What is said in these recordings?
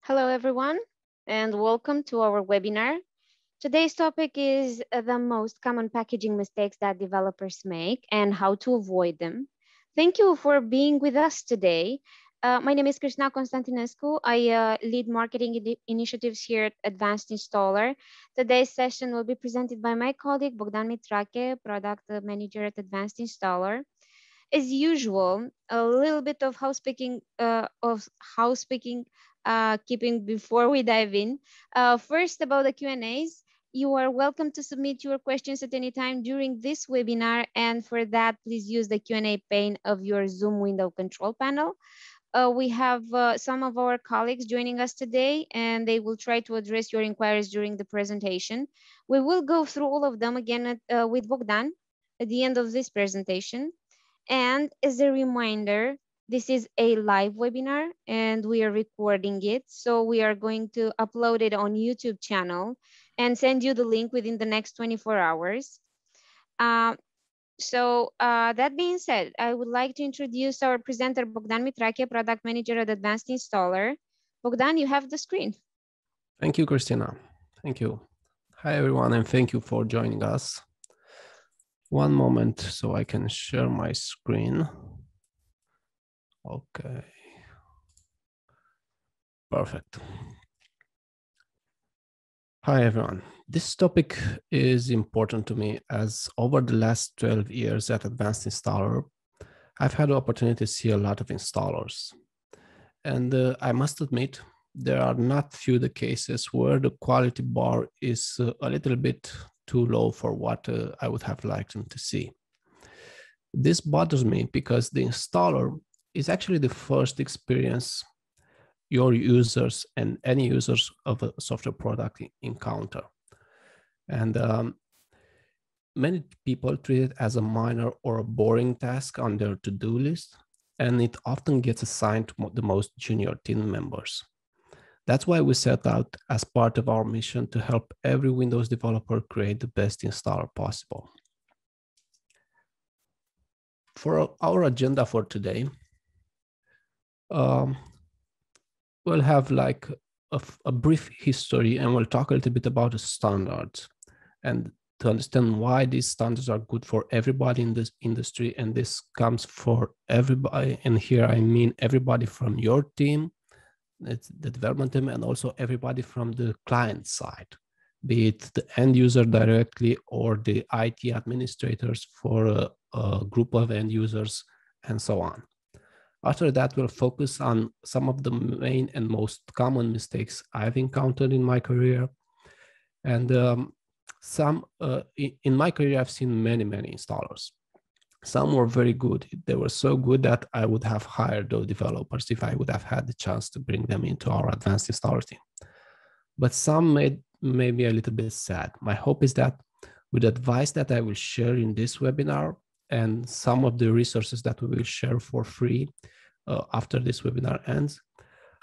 Hello, everyone, and welcome to our webinar. Today's topic is the most common packaging mistakes that developers make and how to avoid them. Thank you for being with us today. My name is Krishna Constantinescu. I lead marketing initiatives here at Advanced Installer. Today's session will be presented by my colleague Bogdan Mitrache, product manager at Advanced Installer. As usual, a little bit of housekeeping keeping before we dive in. First, about the Q&As, you are welcome to submit your questions at any time during this webinar, and for that, please use the Q&A pane of your Zoom window control panel. We have some of our colleagues joining us today, and they will try to address your inquiries during the presentation. We will go through all of them again with Bogdan at the end of this presentation. And as a reminder, this is a live webinar and we are recording it. So we are going to upload it on YouTube channel and send you the link within the next 24 hours. That being said, I would like to introduce our presenter, Bogdan Mitrache, Product Manager at Advanced Installer. Bogdan, you have the screen. Thank you, Christina. Thank you. Hi, everyone, and thank you for joining us. One moment so I can share my screen. Okay. Perfect. Hi, everyone. This topic is important to me as over the last 12 years at Advanced Installer, I've had the opportunity to see a lot of installers. And I must admit, there are not few the cases where the quality bar is a little bit too low for what I would have liked them to see. This bothers me because the installer is actually the first experience your users and any users of a software product encounter. And many people treat it as a minor or a boring task on their to-do list, and it often gets assigned to the most junior team members. That's why we set out as part of our mission to help every Windows developer create the best installer possible. For our agenda for today, we'll have like a brief history and we'll talk a little bit about the standards and to understand why these standards are good for everybody in this industry. And this comes for everybody. And here I mean everybody from your team, it's the development team, and also everybody from the client side, be it the end user directly or the IT administrators for a group of end users and so on. After that, we'll focus on some of the main and most common mistakes I've encountered in my career. And in my career, I've seen many installers. Some were very good. They were so good that I would have hired those developers if I would have had the chance to bring them into our advanced installer team. But some made me a little bit sad. My hope is that with the advice that I will share in this webinar and some of the resources that we will share for free after this webinar ends,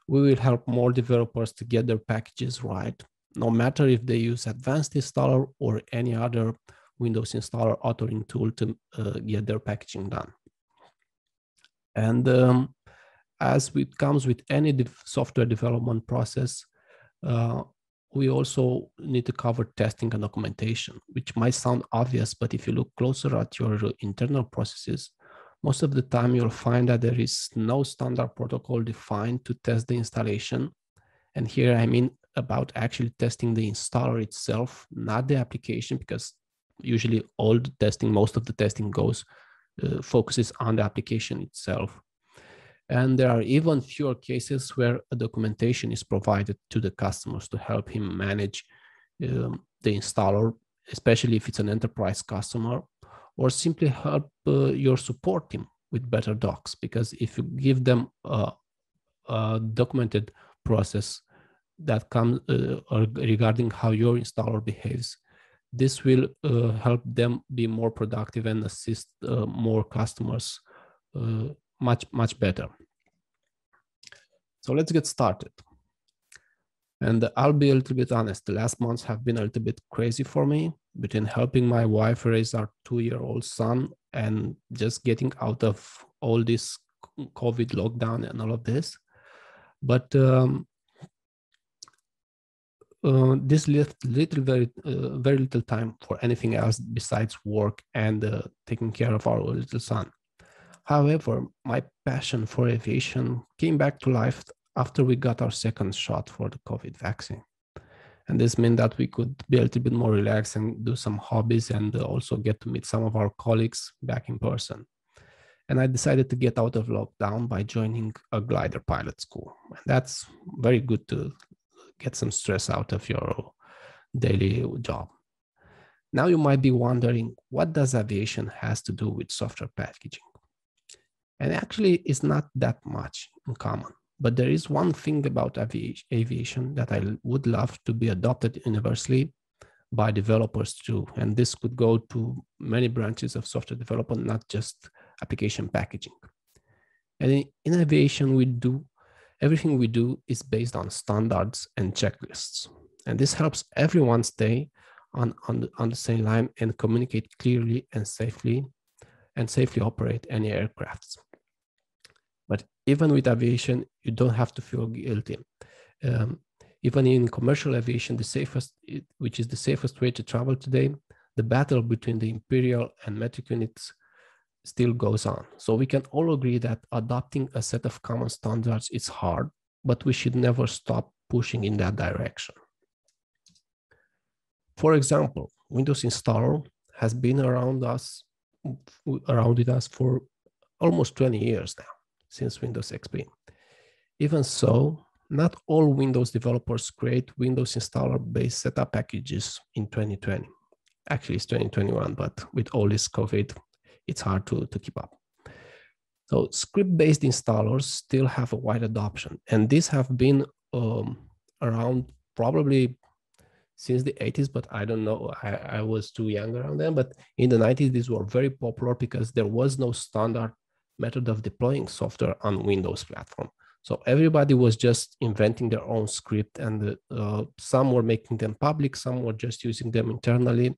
we will help more developers to get their packages right, no matter if they use Advanced Installer or any other Windows installer authoring tool to get their packaging done. And as it comes with any software development process, we also need to cover testing and documentation, which might sound obvious, but if you look closer at your internal processes, most of the time you'll find that there is no standard protocol defined to test the installation. And here I mean about actually testing the installer itself, not the application, because usually all the testing, most of the testing focuses on the application itself. And there are even fewer cases where a documentation is provided to the customers to help him manage the installer, especially if it's an enterprise customer, or simply help your support team with better docs. Because if you give them a documented process that comes regarding how your installer behaves, this will help them be more productive and assist more customers much better. So let's get started. And I'll be a little bit honest, the last months have been a little bit crazy for me, between helping my wife raise our 2-year-old son and just getting out of all this COVID lockdown and all of this. But this left very little time for anything else besides work and taking care of our little son. However, my passion for aviation came back to life after we got our second shot for the COVID vaccine. And this meant that we could be a little bit more relaxed and do some hobbies and also get to meet some of our colleagues back in person. And I decided to get out of lockdown by joining a glider pilot school. And that's very good to get some stress out of your daily job. Now you might be wondering, what does aviation has to do with software packaging? And actually, it's not that much in common. But there is one thing about aviation that I would love to be adopted universally by developers too. And this could go to many branches of software development, not just application packaging. And in aviation, everything we do is based on standards and checklists. And this helps everyone stay on the same line and communicate clearly and safely operate any aircrafts. But even with aviation, you don't have to feel guilty. Even in commercial aviation, which is the safest way to travel today, the battle between the imperial and metric units still goes on. So we can all agree that adopting a set of common standards is hard, but we should never stop pushing in that direction. For example, Windows Installer has been around with us for almost 20 years now, since Windows XP. Even so, not all Windows developers create Windows Installer-based setup packages in 2020. Actually, it's 2021, but with all this COVID, it's hard to keep up. So script-based installers still have a wide adoption, and these have been around probably since the 80s, but I don't know, I was too young around then, but in the 90s, these were very popular because there was no standard method of deploying software on Windows platform. So everybody was just inventing their own script, and some were making them public, some were just using them internally,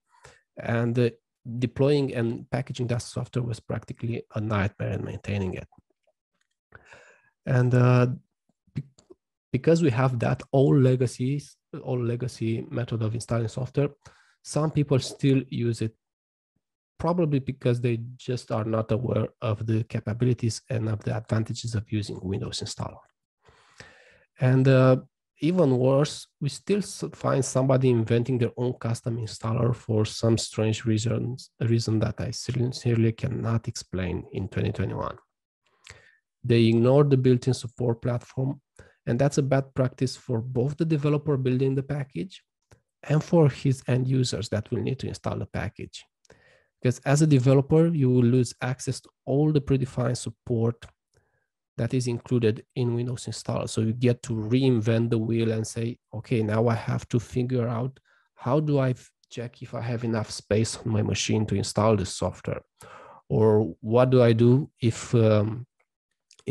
and deploying and packaging that software was practically a nightmare and maintaining it. And because we have that old legacy method of installing software, some people still use it, probably because they just are not aware of the capabilities and of the advantages of using Windows Installer. And even worse, we still find somebody inventing their own custom installer for some strange reason that I sincerely cannot explain in 2021. They ignore the built-in support platform, and that's a bad practice for both the developer building the package and for his end users that will need to install the package. Because as a developer, you will lose access to all the predefined support that is included in Windows Installer. So you get to reinvent the wheel and say, okay, now I have to figure out how do I check if I have enough space on my machine to install this software? Or what do I do if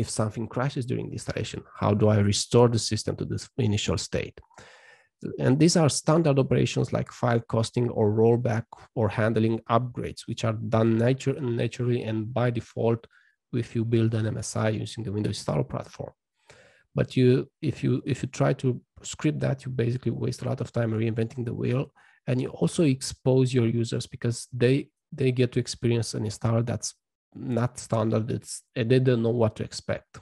something crashes during the installation? How do I restore the system to the initial state? And these are standard operations like file costing or rollback or handling upgrades, which are done naturally and by default if you build an MSI using the Windows Installer platform. But if you try to script that, you basically waste a lot of time reinventing the wheel, and you also expose your users because they get to experience an installer that's not standard. They don't know what to expect.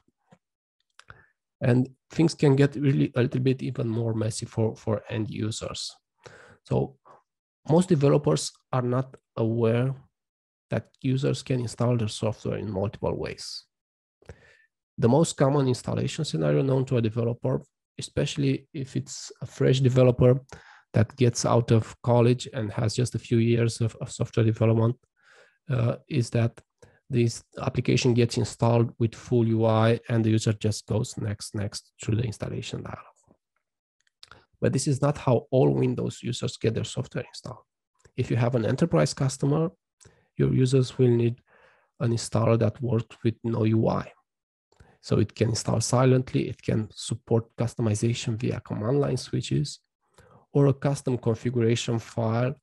And things can get really a little bit even more messy for end users. So most developers are not aware that users can install their software in multiple ways. The most common installation scenario known to a developer, especially if it's a fresh developer that gets out of college and has just a few years of software development, is that this application gets installed with full UI and the user just goes next through the installation dialog. But this is not how all Windows users get their software installed. If you have an enterprise customer, your users will need an installer that works with no UI. So it can install silently, it can support customization via command line switches, or a custom configuration file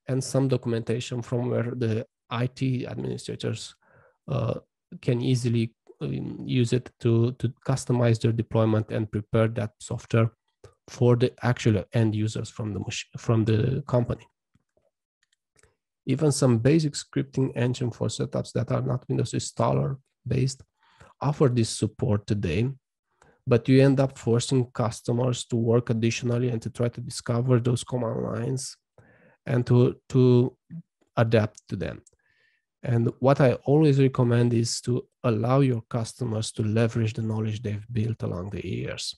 and some documentation from where the IT administrators can easily use it to customize their deployment and prepare that software for the actual end users from the company. Even some basic scripting engine for setups that are not Windows installer based offer this support today, but you end up forcing customers to work additionally and to try to discover those command lines and to adapt to them. And what I always recommend is to allow your customers to leverage the knowledge they've built along the years.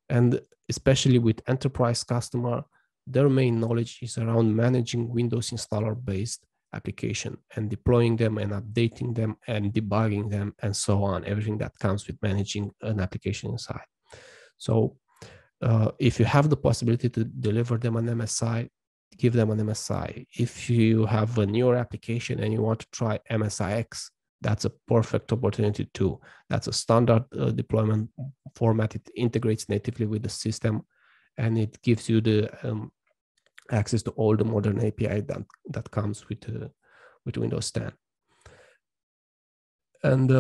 And especially with enterprise customer, their main knowledge is around managing Windows installer-based application and deploying them and updating them and debugging them and so on, everything that comes with managing an application inside. So if you have the possibility to deliver them an MSI, give them an MSI. If you have a newer application and you want to try MSIX, that's a perfect opportunity too. That's a standard deployment format. It integrates natively with the system, and it gives you the access to all the modern API that comes with Windows 10. And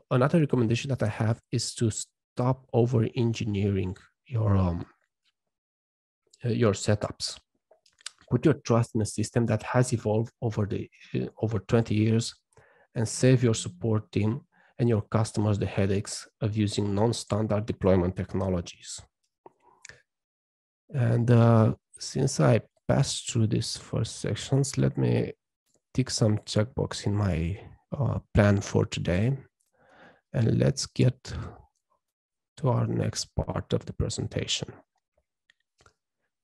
another recommendation that I have is to stop over-engineering your setups. Put your trust in a system that has evolved over 20 years and save your support team and your customers the headaches of using non-standard deployment technologies. And since I passed through these first sections, let me tick some checkbox in my plan for today. And let's get to our next part of the presentation.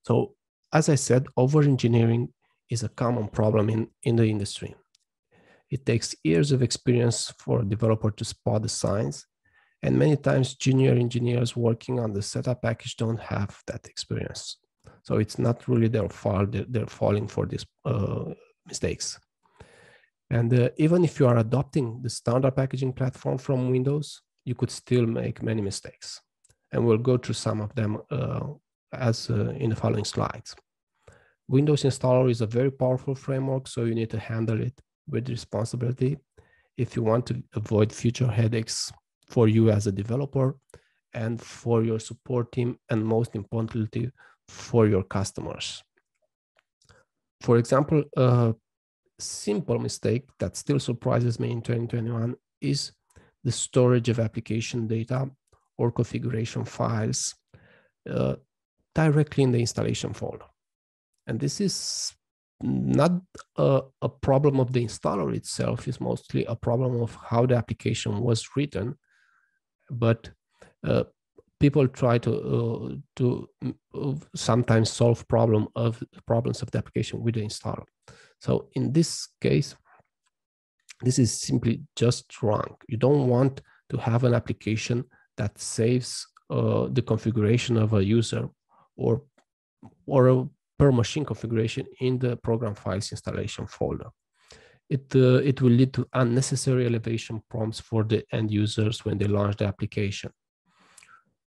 So, as I said, over-engineering is a common problem in the industry. It takes years of experience for a developer to spot the signs, and many times junior engineers working on the setup package don't have that experience. So it's not really their fault, they're falling for these mistakes. And even if you are adopting the standard packaging platform from Windows, you could still make many mistakes. And we'll go through some of them in the following slides. Windows Installer is a very powerful framework, so you need to handle it with responsibility if you want to avoid future headaches for you as a developer and for your support team, and most importantly, for your customers. For example, a simple mistake that still surprises me in 2021 is the storage of application data or configuration files directly in the installation folder. And this is not a problem of the installer itself, it's mostly a problem of how the application was written. But people try to sometimes solve problems of the application with the installer. So in this case, this is simply just wrong. You don't want to have an application that saves the configuration of a user or a per machine configuration in the program files installation folder. It will lead to unnecessary elevation prompts for the end users when they launch the application.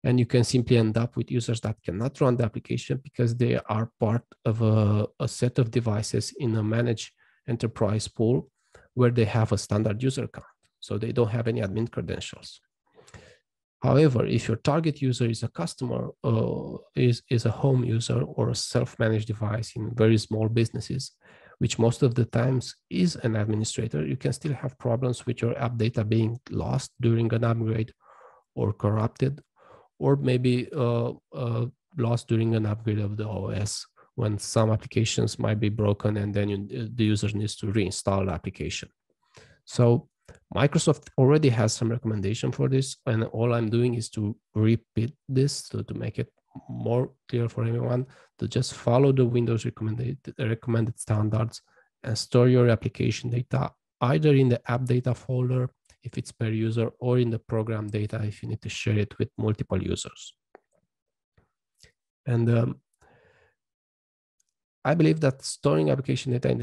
And you can simply end up with users that cannot run the application because they are part of a set of devices in a managed enterprise pool where they have a standard user account. So they don't have any admin credentials. However, if your target user is a customer, is a home user or a self-managed device in very small businesses, which most of the times is an administrator, you can still have problems with your app data being lost during an upgrade or corrupted, or maybe lost during an upgrade of the OS when some applications might be broken and then the user needs to reinstall the application. So Microsoft already has some recommendation for this, and all I'm doing is to repeat this to make it more clear for everyone, to just follow the Windows recommended standards and store your application data either in the app data folder if it's per user, or in the program data if you need to share it with multiple users. And I believe that storing application data in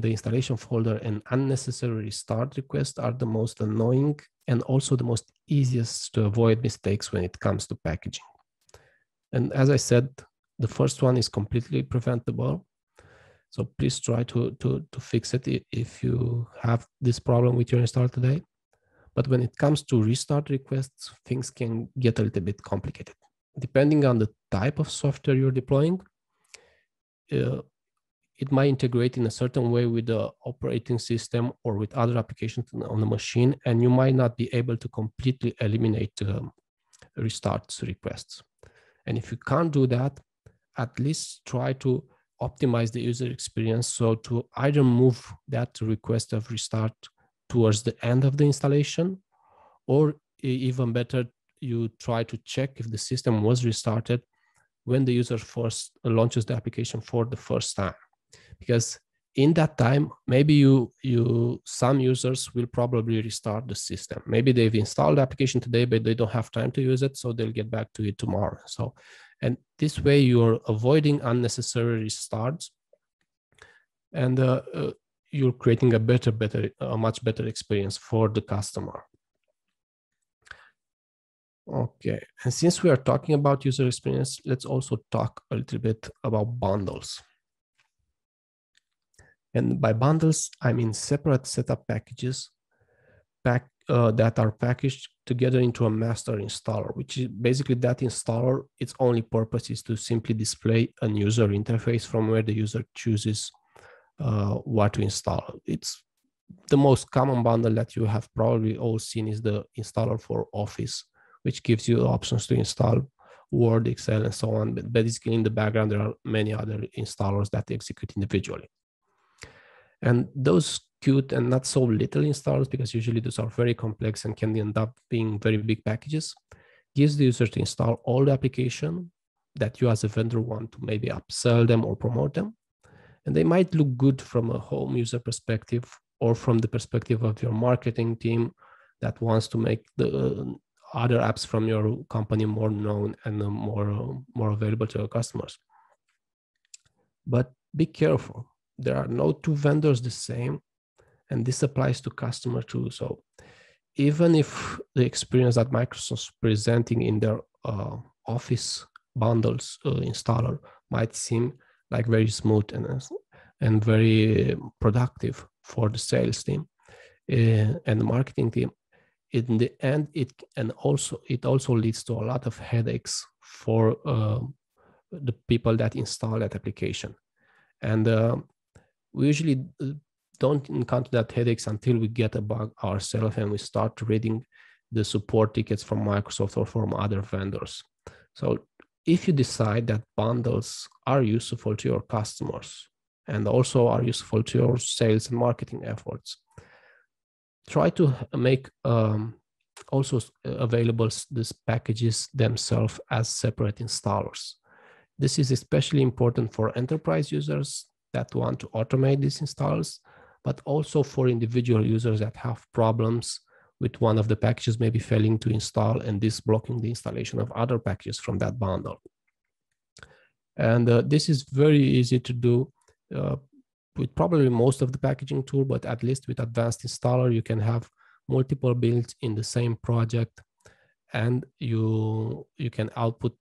the installation folder and unnecessary restart requests are the most annoying and also the most easiest to avoid mistakes when it comes to packaging. And as I said, the first one is completely preventable. So please try to fix it if you have this problem with your install today. But when it comes to restart requests, things can get a little bit complicated. Depending on the type of software you're deploying, it might integrate in a certain way with the operating system or with other applications on the machine, and you might not be able to completely eliminate restart requests. And if you can't do that, at least try to optimize the user experience. So to either move that request of restart towards the end of the installation, or even better, you try to check if the system was restarted when the user first launches the application for the first time. Because in that time, maybe some users will probably restart the system. Maybe they've installed the application today, but they don't have time to use it, so they'll get back to it tomorrow. So, and this way you're avoiding unnecessary restarts, and you're creating a much better experience for the customer. Okay, and since we are talking about user experience, let's also talk a little bit about bundles. And by bundles, I mean separate setup packages that are packaged together into a master installer, which is basically that installer. Its only purpose is to simply display a user interface from where the user chooses what to install. It's the most common bundle that you have probably all seen is the installer for Office, which gives you options to install Word, Excel, and so on. But basically in the background, there are many other installers that execute individually. And those cute and not so little installers, because usually those are very complex and can end up being very big packages, gives the user to install all the application that you as a vendor want to maybe upsell them or promote them. And they might look good from a home user perspective or from the perspective of your marketing team that wants to make the other apps from your company more known and more available to your customers. But be careful. There are no two vendors the same, and this applies to customer too. So even if the experience that Microsoft's presenting in their Office bundles installer might seem like very smooth and very productive for the sales team and the marketing team, in the end, it also leads to a lot of headaches for the people that install that application. And we usually don't encounter that headaches until we get a bug ourselves and we start reading the support tickets from Microsoft or from other vendors. So if you decide that bundles are useful to your customers and also are useful to your sales and marketing efforts, try to make also available these packages themselves as separate installers. This is especially important for enterprise users that want to automate these installs, but also for individual users that have problems with one of the packages maybe failing to install and this blocking the installation of other packages from that bundle. And this is very easy to do with probably most of the packaging tool, but at least with Advanced Installer, you can have multiple builds in the same project, and you can output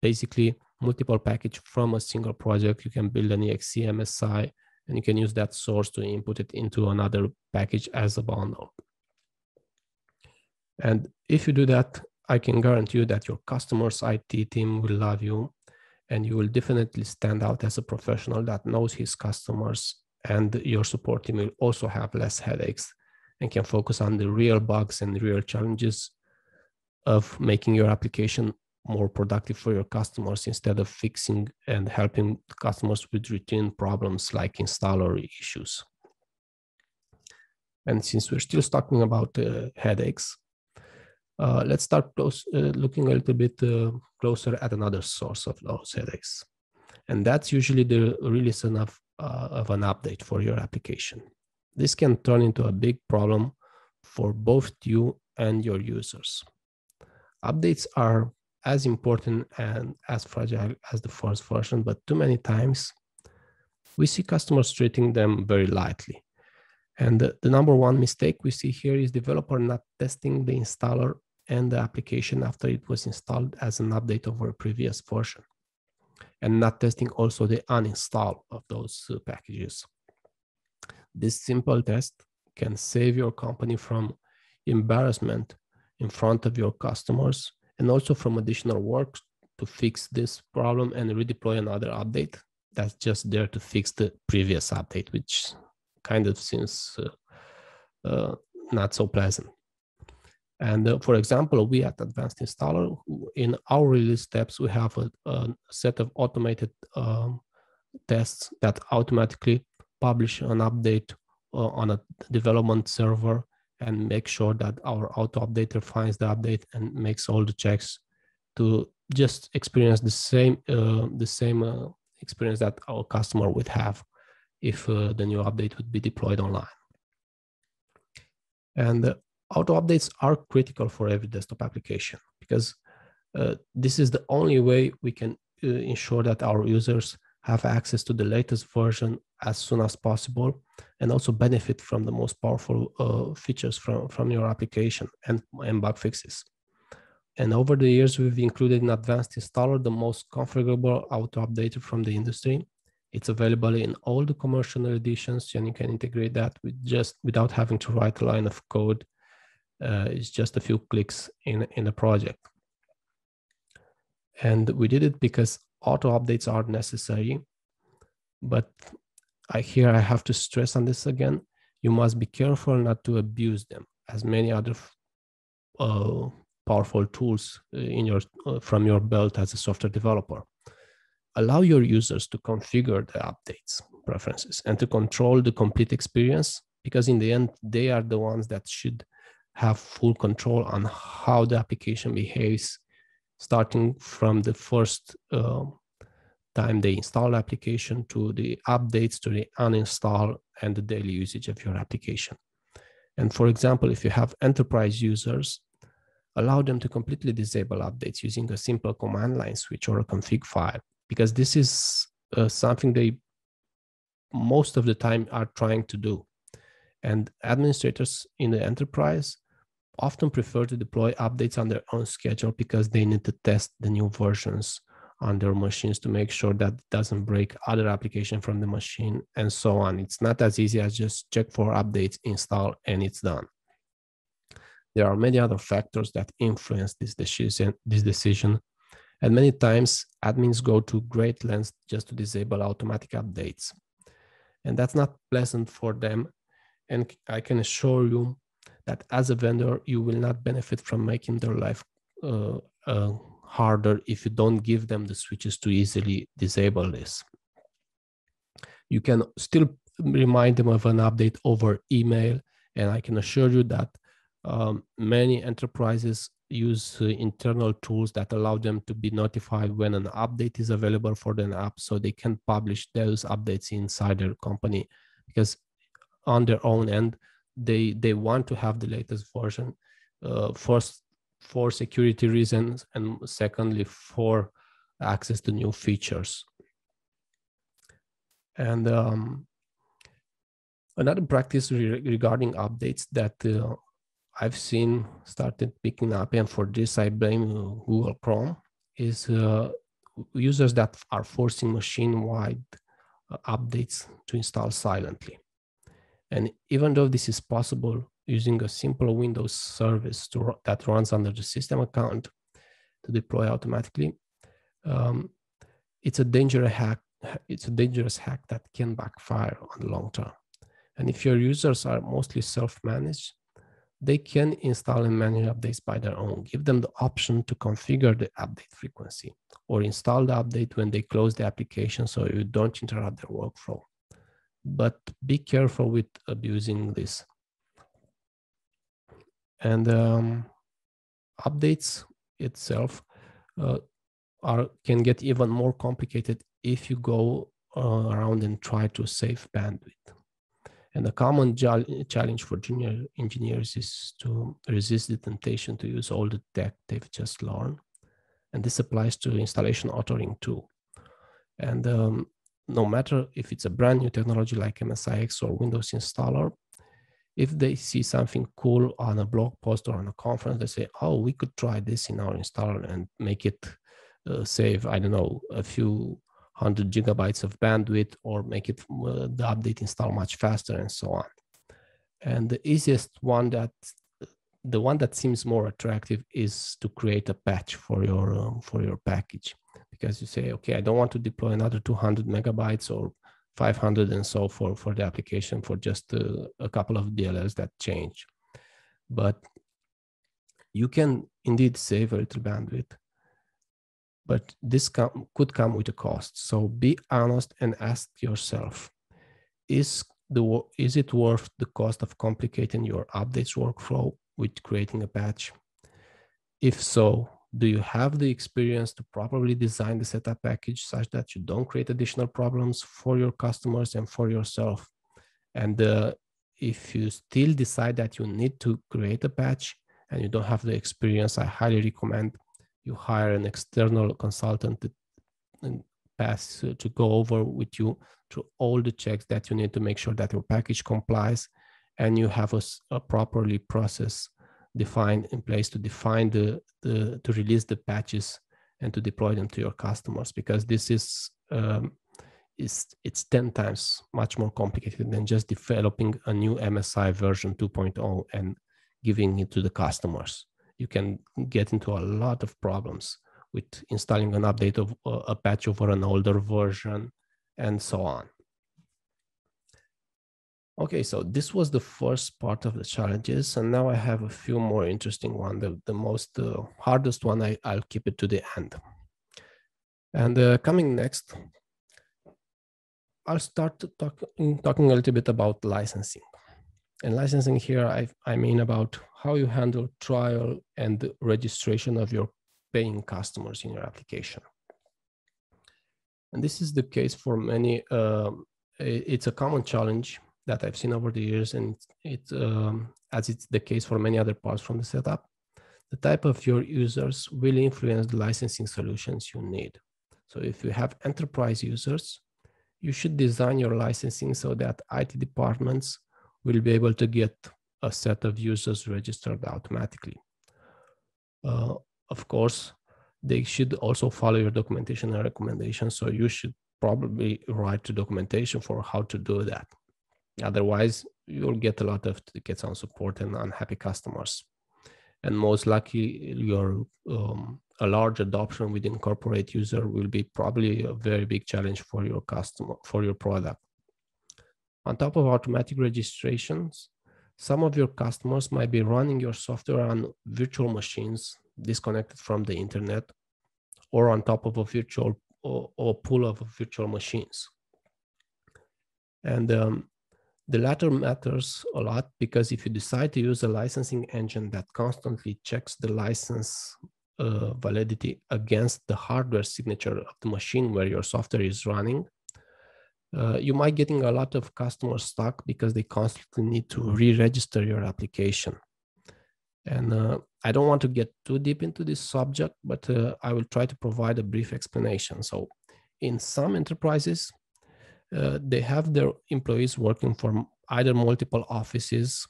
basically multiple package from a single project. You can build an exe MSI, and you can use that source to input it into another package as a bundle. And if you do that, I can guarantee you that your customer's IT team will love you, and you will definitely stand out as a professional that knows his customers, and your support team will also have less headaches and can focus on the real bugs and real challenges of making your application more productive for your customers instead of fixing and helping customers with routine problems like installer issues. And since we're still talking about headaches, let's start looking a little bit closer at another source of those headaches. And that's usually the release of an update for your application. This can turn into a big problem for both you and your users. Updates are as important and as fragile as the first version, but too many times we see customers treating them very lightly. And the number one mistake we see here is developer not testing the installer and the application after it was installed as an update over a previous version, and not testing also the uninstall of those packages. This simple test can save your company from embarrassment in front of your customers, and also from additional work to fix this problem and redeploy another update that's just there to fix the previous update, which kind of seems not so pleasant. And for example, we at Advanced Installer, in our release steps, we have a set of automated tests that automatically publish an update on a development server and make sure that our auto updater finds the update and makes all the checks to just experience the same experience that our customer would have if the new update would be deployed online. And auto updates are critical for every desktop application because this is the only way we can ensure that our users have access to the latest version as soon as possible and also benefit from the most powerful features from your application and bug fixes. And over the years, we've included in Advanced Installer the most configurable auto updater from the industry. It's available in all the commercial editions, and you can integrate that without having to write a line of code. It's just a few clicks in the project. And we did it because auto updates are necessary, but I have to stress on this again. You must be careful not to abuse them, as many other powerful tools from your belt as a software developer. Allow your users to configure the updates preferences and to control the complete experience, because in the end, they are the ones that should have full control on how the application behaves, starting from the first time they install the application to the updates, to the uninstall, and the daily usage of your application. And for example, if you have enterprise users, allow them to completely disable updates using a simple command line switch or a config file, because this is something they most of the time are trying to do. And administrators in the enterprise often prefer to deploy updates on their own schedule because they need to test the new versions on their machines to make sure that it doesn't break other applications from the machine and so on. It's not as easy as just check for updates, install, and it's done. There are many other factors that influence this decision, and many times admins go to great lengths just to disable automatic updates. And that's not pleasant for them. And I can assure you that as a vendor, you will not benefit from making their life harder if you don't give them the switches to easily disable this. You can still remind them of an update over email, and I can assure you that many enterprises use internal tools that allow them to be notified when an update is available for the app, so they can publish those updates inside their company, because on their own end, they want to have the latest version, first for security reasons, and secondly for access to new features. And another practice regarding updates that I've seen started picking up, and for this I blame Google Chrome, is users that are forcing machine-wide updates to install silently. And even though this is possible using a simple Windows service that runs under the system account to deploy automatically, it's a dangerous hack. It's a dangerous hack that can backfire on the long term. And if your users are mostly self-managed, they can install and manage updates by their own. Give them the option to configure the update frequency or install the update when they close the application so you don't interrupt their workflow. But be careful with abusing this. And updates itself can get even more complicated if you go around and try to save bandwidth. And a common challenge for junior engineers is to resist the temptation to use all the tech they've just learned. And this applies to installation authoring too. And no matter if it's a brand new technology like MSIX or Windows Installer, if they see something cool on a blog post or on a conference, they say, oh, we could try this in our installer and make it save, I don't know, a few 100 gigabytes of bandwidth, or make it the update install much faster, and so on. And the easiest one that the one that seems more attractive is to create a patch for your package, because you say, okay, I don't want to deploy another 200 megabytes or 500 and so forth for the application for just a couple of DLLs that change. But you can indeed save a little bandwidth, but this could come with a cost. So be honest and ask yourself, is it worth the cost of complicating your updates workflow with creating a patch? If so, do you have the experience to properly design the setup package such that you don't create additional problems for your customers and for yourself? And if you still decide that you need to create a patch and you don't have the experience, I highly recommend you hire an external consultant to go over with you through all the checks that you need to make sure that your package complies, and you have a properly process defined in place to define to release the patches and to deploy them to your customers, because this is it's 10 times much more complicated than just developing a new MSI version 2.0 and giving it to the customers. You can get into a lot of problems with installing an update of a patch over an older version and so on. Okay, so this was the first part of the challenges, and now I have a few more interesting ones. The most hardest one, I'll keep it to the end. And coming next, I'll start talking a little bit about licensing. And licensing here, I mean about how you handle trial and registration of your paying customers in your application. And this is the case for many. It's a common challenge that I've seen over the years, and as it's the case for many other parts from the setup, the type of your users will influence the licensing solutions you need. So if you have enterprise users, you should design your licensing so that IT departments will be able to get a set of users registered automatically. Of course, they should also follow your documentation and recommendations, so you should probably write the documentation for how to do that. Otherwise, you'll get a lot of tickets on support and unhappy customers. And most likely, a large adoption within corporate user will be probably a very big challenge for your customer, for your product. On top of automatic registrations, some of your customers might be running your software on virtual machines disconnected from the internet, or on top of a virtual or pool of virtual machines. And the latter matters a lot, because if you decide to use a licensing engine that constantly checks the license validity against the hardware signature of the machine where your software is running, you might getting a lot of customers stuck because they constantly need to re-register your application. And I don't want to get too deep into this subject, but I will try to provide a brief explanation. So in some enterprises, they have their employees working for either multiple offices,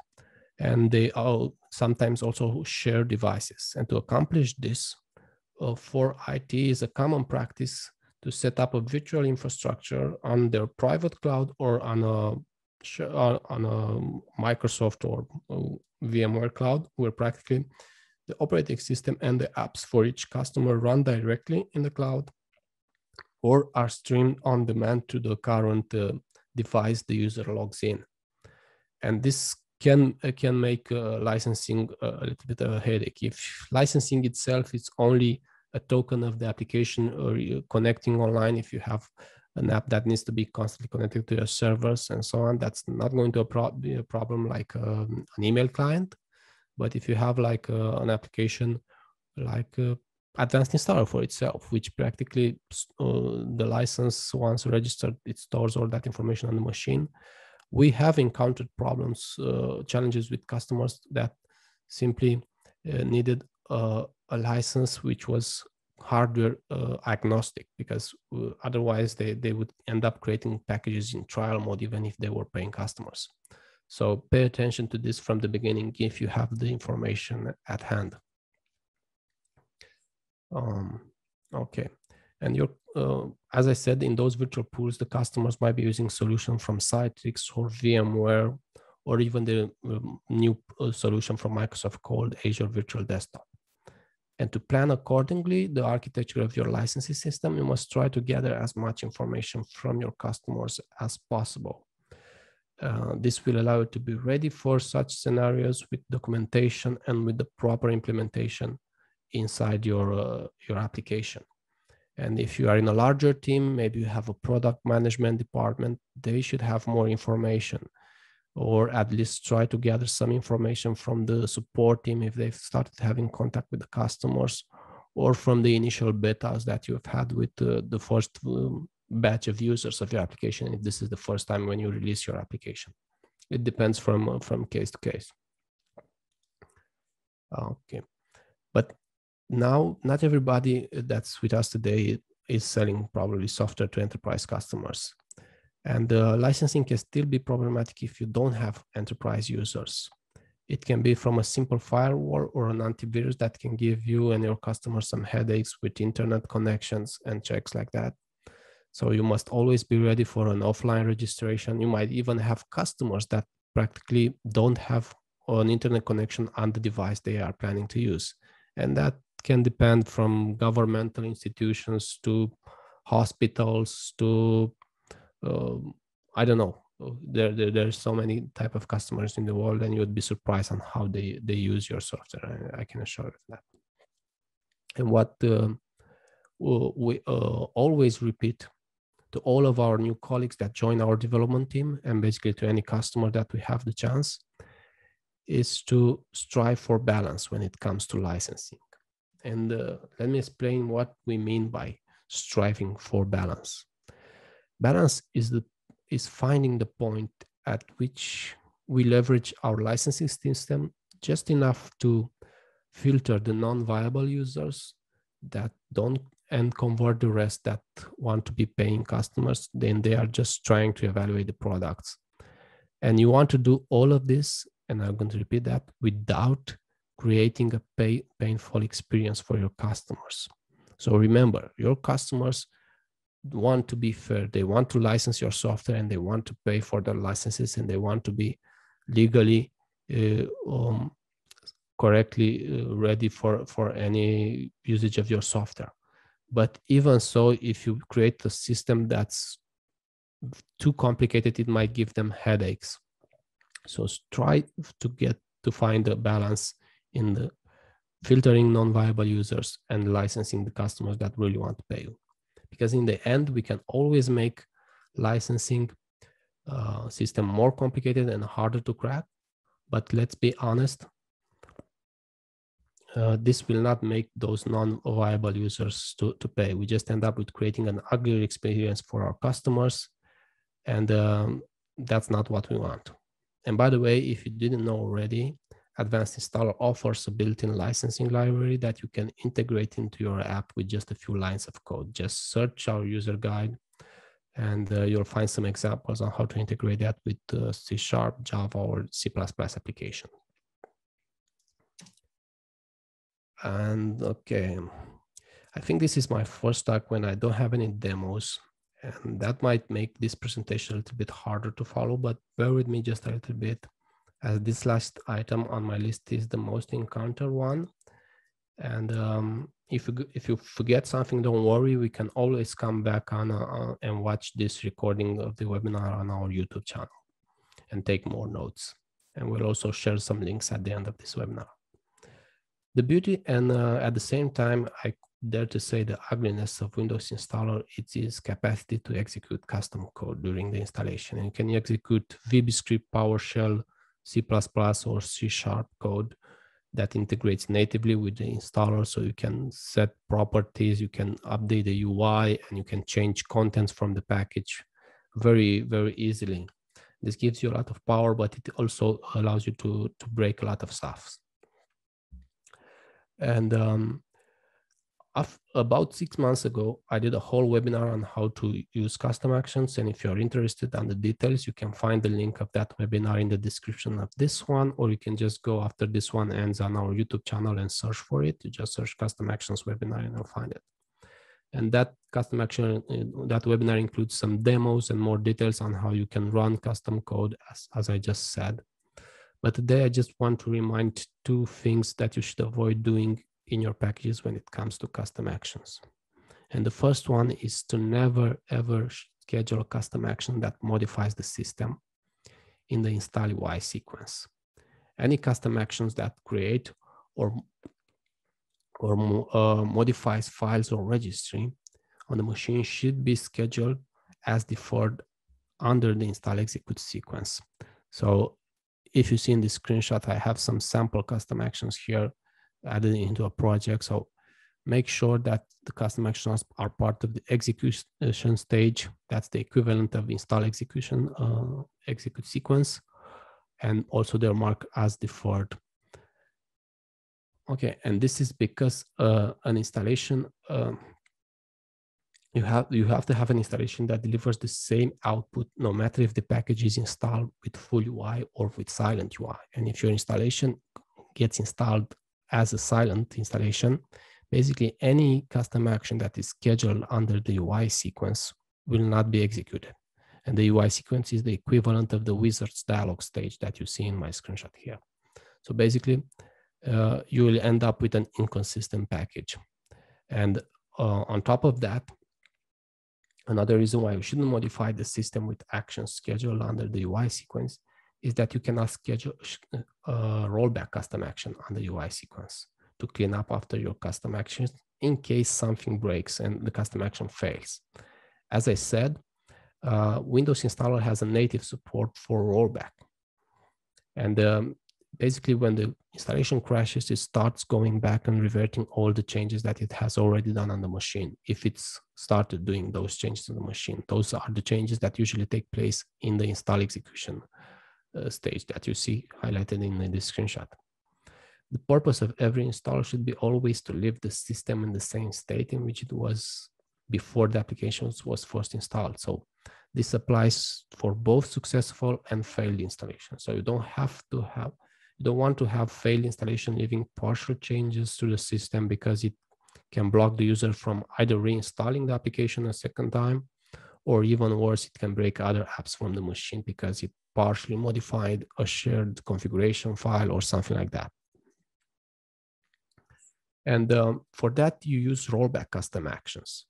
and they all sometimes also share devices. And to accomplish this, for IT is a common practice to set up a virtual infrastructure on their private cloud or on a Microsoft or VMware cloud, where practically the operating system and the apps for each customer run directly in the cloud or are streamed on demand to the current device the user logs in. And this can make licensing a little bit of a headache. If licensing itself is only a token of the application, or you're connecting online, if you have an app that needs to be constantly connected to your servers and so on, that's not going to be a problem like an email client. But if you have like an application like Advanced Installer for itself, which practically the license, once registered, it stores all that information on the machine. We have encountered problems, challenges with customers that simply needed a license which was hardware agnostic, because otherwise they would end up creating packages in trial mode even if they were paying customers. So pay attention to this from the beginning if you have the information at hand. Okay, and as I said, in those virtual pools, the customers might be using solutions from Citrix or VMware or even the new solution from Microsoft called Azure Virtual Desktop. And to plan accordingly the architecture of your licensing system, you must try to gather as much information from your customers as possible. This will allow you to be ready for such scenarios with documentation and with the proper implementation inside your application. And if you are in a larger team, maybe you have a product management department, they should have more information, or at least try to gather some information from the support team if they've started having contact with the customers, or from the initial betas that you've had with the first batch of users of your application, if this is the first time when you release your application. It depends from case to case. Okay, but now not everybody that's with us today is selling probably software to enterprise customers. And licensing can still be problematic if you don't have enterprise users. It can be from a simple firewall or an antivirus that can give you and your customers some headaches with internet connections and checks like that. So you must always be ready for an offline registration. You might even have customers that practically don't have an internet connection on the device they are planning to use. And that can depend from governmental institutions to hospitals to I don't know. There's so many type of customers in the world, and you'd be surprised on how they use your software. I can assure you that. And what we always repeat to all of our new colleagues that join our development team, and basically to any customer that we have the chance, is to strive for balance when it comes to licensing. And let me explain what we mean by striving for balance. Balance is finding the point at which we leverage our licensing system just enough to filter the non-viable users that don't, and convert the rest that want to be paying customers. Then they are just trying to evaluate the products. And you want to do all of this, and I'm going to repeat that, without creating a painful experience for your customers. So remember, your customers want to be fair. They want to license your software, and they want to pay for their licenses, and they want to be legally correctly ready for any usage of your software. But even so, if you create a system that's too complicated, it might give them headaches. So try to find a balance in the filtering non-viable users and licensing the customers that really want to pay you. Because in the end, we can always make licensing system more complicated and harder to crack. But let's be honest, this will not make those non-viable users to pay. We just end up with creating an uglier experience for our customers. And that's not what we want. And by the way, if you didn't know already, Advanced Installer offers a built-in licensing library that you can integrate into your app with just a few lines of code. Just search our user guide, and you'll find some examples on how to integrate that with C#, Java, or C++ application. And okay, I think this is my first talk when I don't have any demos, and that might make this presentation a little bit harder to follow, but bear with me just a little bit, as this last item on my list is the most encountered one. And if you forget something, don't worry, we can always come back on and watch this recording of the webinar on our YouTube channel and take more notes. And we'll also share some links at the end of this webinar. The beauty and at the same time, I dare to say the ugliness of Windows Installer, it is capacity to execute custom code during the installation. And you can execute VBScript, PowerShell, C++ or C# code that integrates natively with the installer. So you can set properties, you can update the UI, and you can change contents from the package very, very easily. This gives you a lot of power, but it also allows you to break a lot of stuff. And about 6 months ago, I did a whole webinar on how to use custom actions. And if you're interested in the details, you can find the link of that webinar in the description of this one, or you can just go after this one ends on our YouTube channel and search for it. You just search custom actions webinar and you'll find it. And that custom action, that webinar includes some demos and more details on how you can run custom code, as I just said. But today I just want to remind two things that you should avoid doing in your packages when it comes to custom actions. And the first one is to never ever schedule a custom action that modifies the system in the install UI sequence. Any custom actions that create or modifies files or registry on the machine should be scheduled as default under the install execute sequence. So if you see in this screenshot, I have some sample custom actions here added into a project. So make sure that the custom actions are part of the execution stage. That's the equivalent of install execution execute sequence, and also they're marked as default. Okay, and this is because an installation, you have to have an installation that delivers the same output no matter if the package is installed with full UI or with silent UI. And if your installation gets installed as a silent installation, basically any custom action that is scheduled under the UI sequence will not be executed. And the UI sequence is the equivalent of the wizard's dialog stage that you see in my screenshot here. So basically, you will end up with an inconsistent package. And on top of that, another reason why you shouldn't modify the system with actions scheduled under the UI sequence is that you cannot schedule a rollback custom action on the UI sequence to clean up after your custom actions in case something breaks and the custom action fails. As I said, Windows installer has a native support for rollback. And basically when the installation crashes, it starts going back and reverting all the changes that it has already done on the machine. If it's started doing those changes on the machine, those are the changes that usually take place in the install execution stage that you see highlighted in this screenshot. The purpose of every installer should be always to leave the system in the same state in which it was before the application was first installed. So this applies for both successful and failed installation. So you don't want to have failed installation leaving partial changes to the system because it can block the user from either reinstalling the application a second time, or even worse, it can break other apps from the machine because it partially modified a shared configuration file or something like that. And for that, you use rollback custom actions.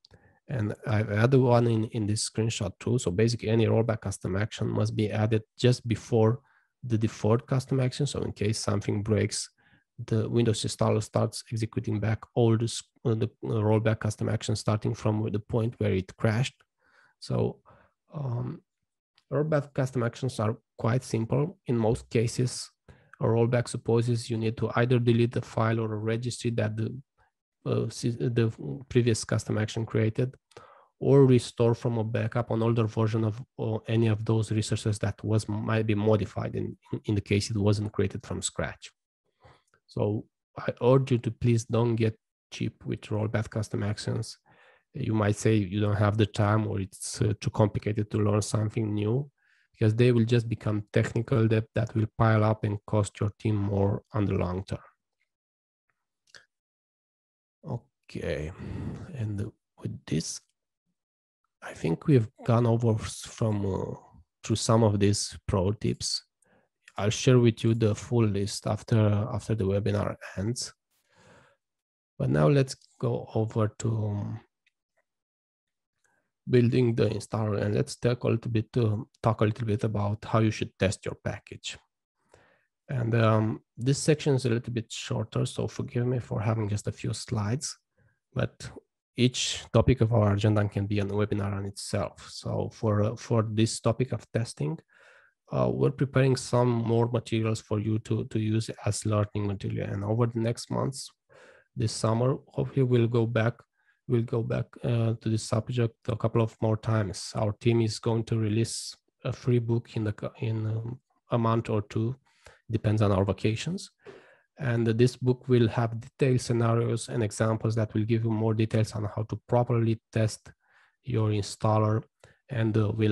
And I've added one in this screenshot too. So basically any rollback custom action must be added just before the default custom action. So in case something breaks, the Windows installer starts executing back all the rollback custom actions starting from the point where it crashed. So rollback custom actions are quite simple. In most cases, a rollback supposes you need to either delete the file or a registry that the previous custom action created, or restore from a backup an older version of any of those resources that might be modified in the case it wasn't created from scratch. So I urge you to please don't get cheap with rollback custom actions. You might say you don't have the time or it's too complicated to learn something new, because they will just become technical debt that will pile up and cost your team more on the long term. Okay, and with this, I think we've gone over through some of these pro tips. I'll share with you the full list after the webinar ends. But now let's go over to building the installer, and let's talk a little bit about how you should test your package. And this section is a little bit shorter, so forgive me for having just a few slides, but each topic of our agenda can be a webinar on itself. So for this topic of testing, we're preparing some more materials for you to use as learning material. And over the next months, this summer, hopefully we'll go back to this subject a couple of more times. Our team is going to release a free book in a month or two, depends on our vacations. And this book will have detailed scenarios and examples that will give you more details on how to properly test your installer. And we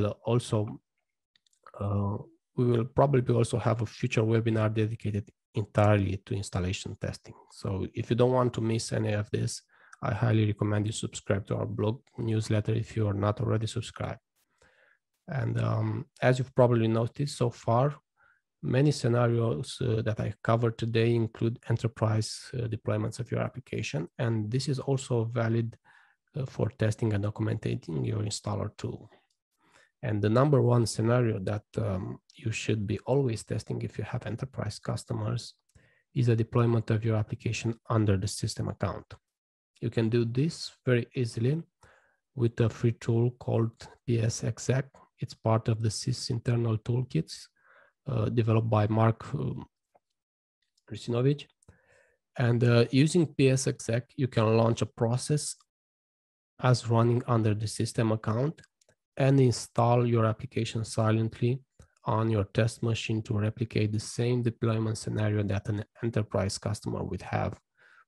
will probably also have a future webinar dedicated entirely to installation testing. So if you don't want to miss any of this, I highly recommend you subscribe to our blog newsletter if you are not already subscribed. And as you've probably noticed so far, Many scenarios that I covered today include enterprise deployments of your application, and this is also valid for testing and documenting your installer tool. And the number one scenario that you should be always testing if you have enterprise customers is a deployment of your application under the system account. You can do this very easily with a free tool called PSExec. It's part of the SYS internal toolkits developed by Mark Risinovich. And using PSExec, you can launch a process as running under the system account and install your application silently on your test machine to replicate the same deployment scenario that an enterprise customer would have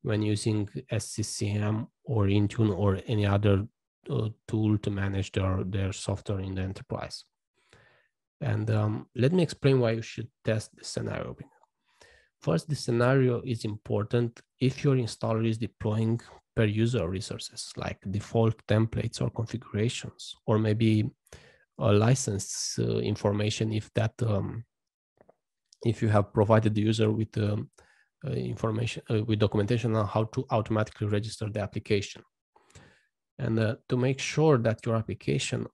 when using SCCM or Intune or any other tool to manage their software in the enterprise. And let me explain why you should test the scenario. First, the scenario is important if your installer is deploying per user resources like default templates or configurations, or maybe a license information if that if you have provided the user with information with documentation on how to automatically register the application. And to make sure that your application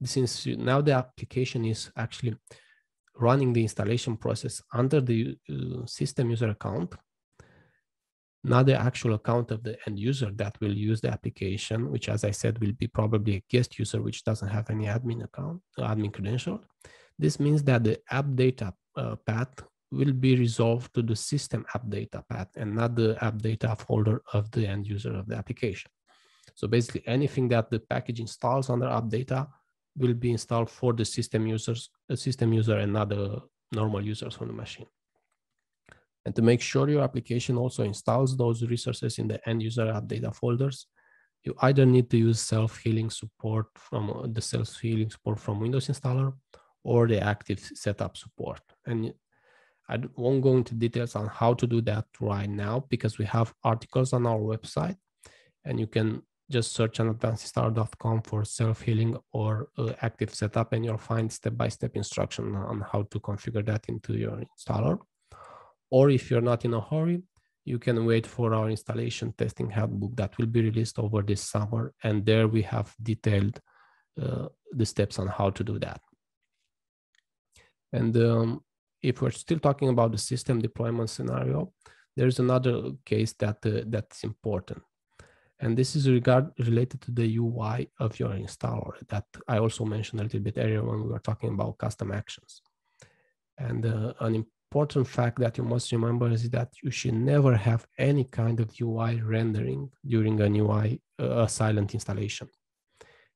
since now the application is actually running the installation process under the system user account, not the actual account of the end user that will use the application, which, as I said, will be probably a guest user which doesn't have any admin account, admin credential. This means that the app data path will be resolved to the system app data path and not the app data folder of the end user of the application. So basically anything that the package installs under app data will be installed for the system user and not the normal users on the machine. And to make sure your application also installs those resources in the end user app data folders, you either need to use self-healing support from the self-healing support from Windows installer or the active setup support. And I won't go into details on how to do that right now because we have articles on our website, and you can just search on advancedinstaller.com for self-healing or active setup, and you'll find step-by-step instruction on how to configure that into your installer. Or if you're not in a hurry, you can wait for our installation testing handbook that will be released over this summer. And there we have detailed the steps on how to do that. And if we're still talking about the system deployment scenario, there's another case that's important. And this is related to the UI of your installer that I also mentioned a little bit earlier when we were talking about custom actions. And an important fact that you must remember is that you should never have any kind of UI rendering during an UI silent installation.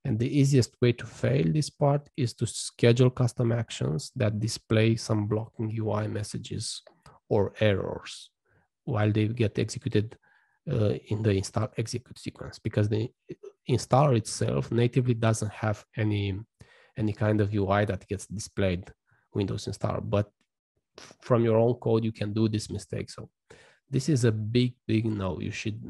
And the easiest way to fail this part is to schedule custom actions that display some blocking UI messages or errors while they get executed in the install execute sequence, because the installer itself natively doesn't have any kind of UI that gets displayed Windows installer, but from your own code you can do this mistake. So this is a big no. You should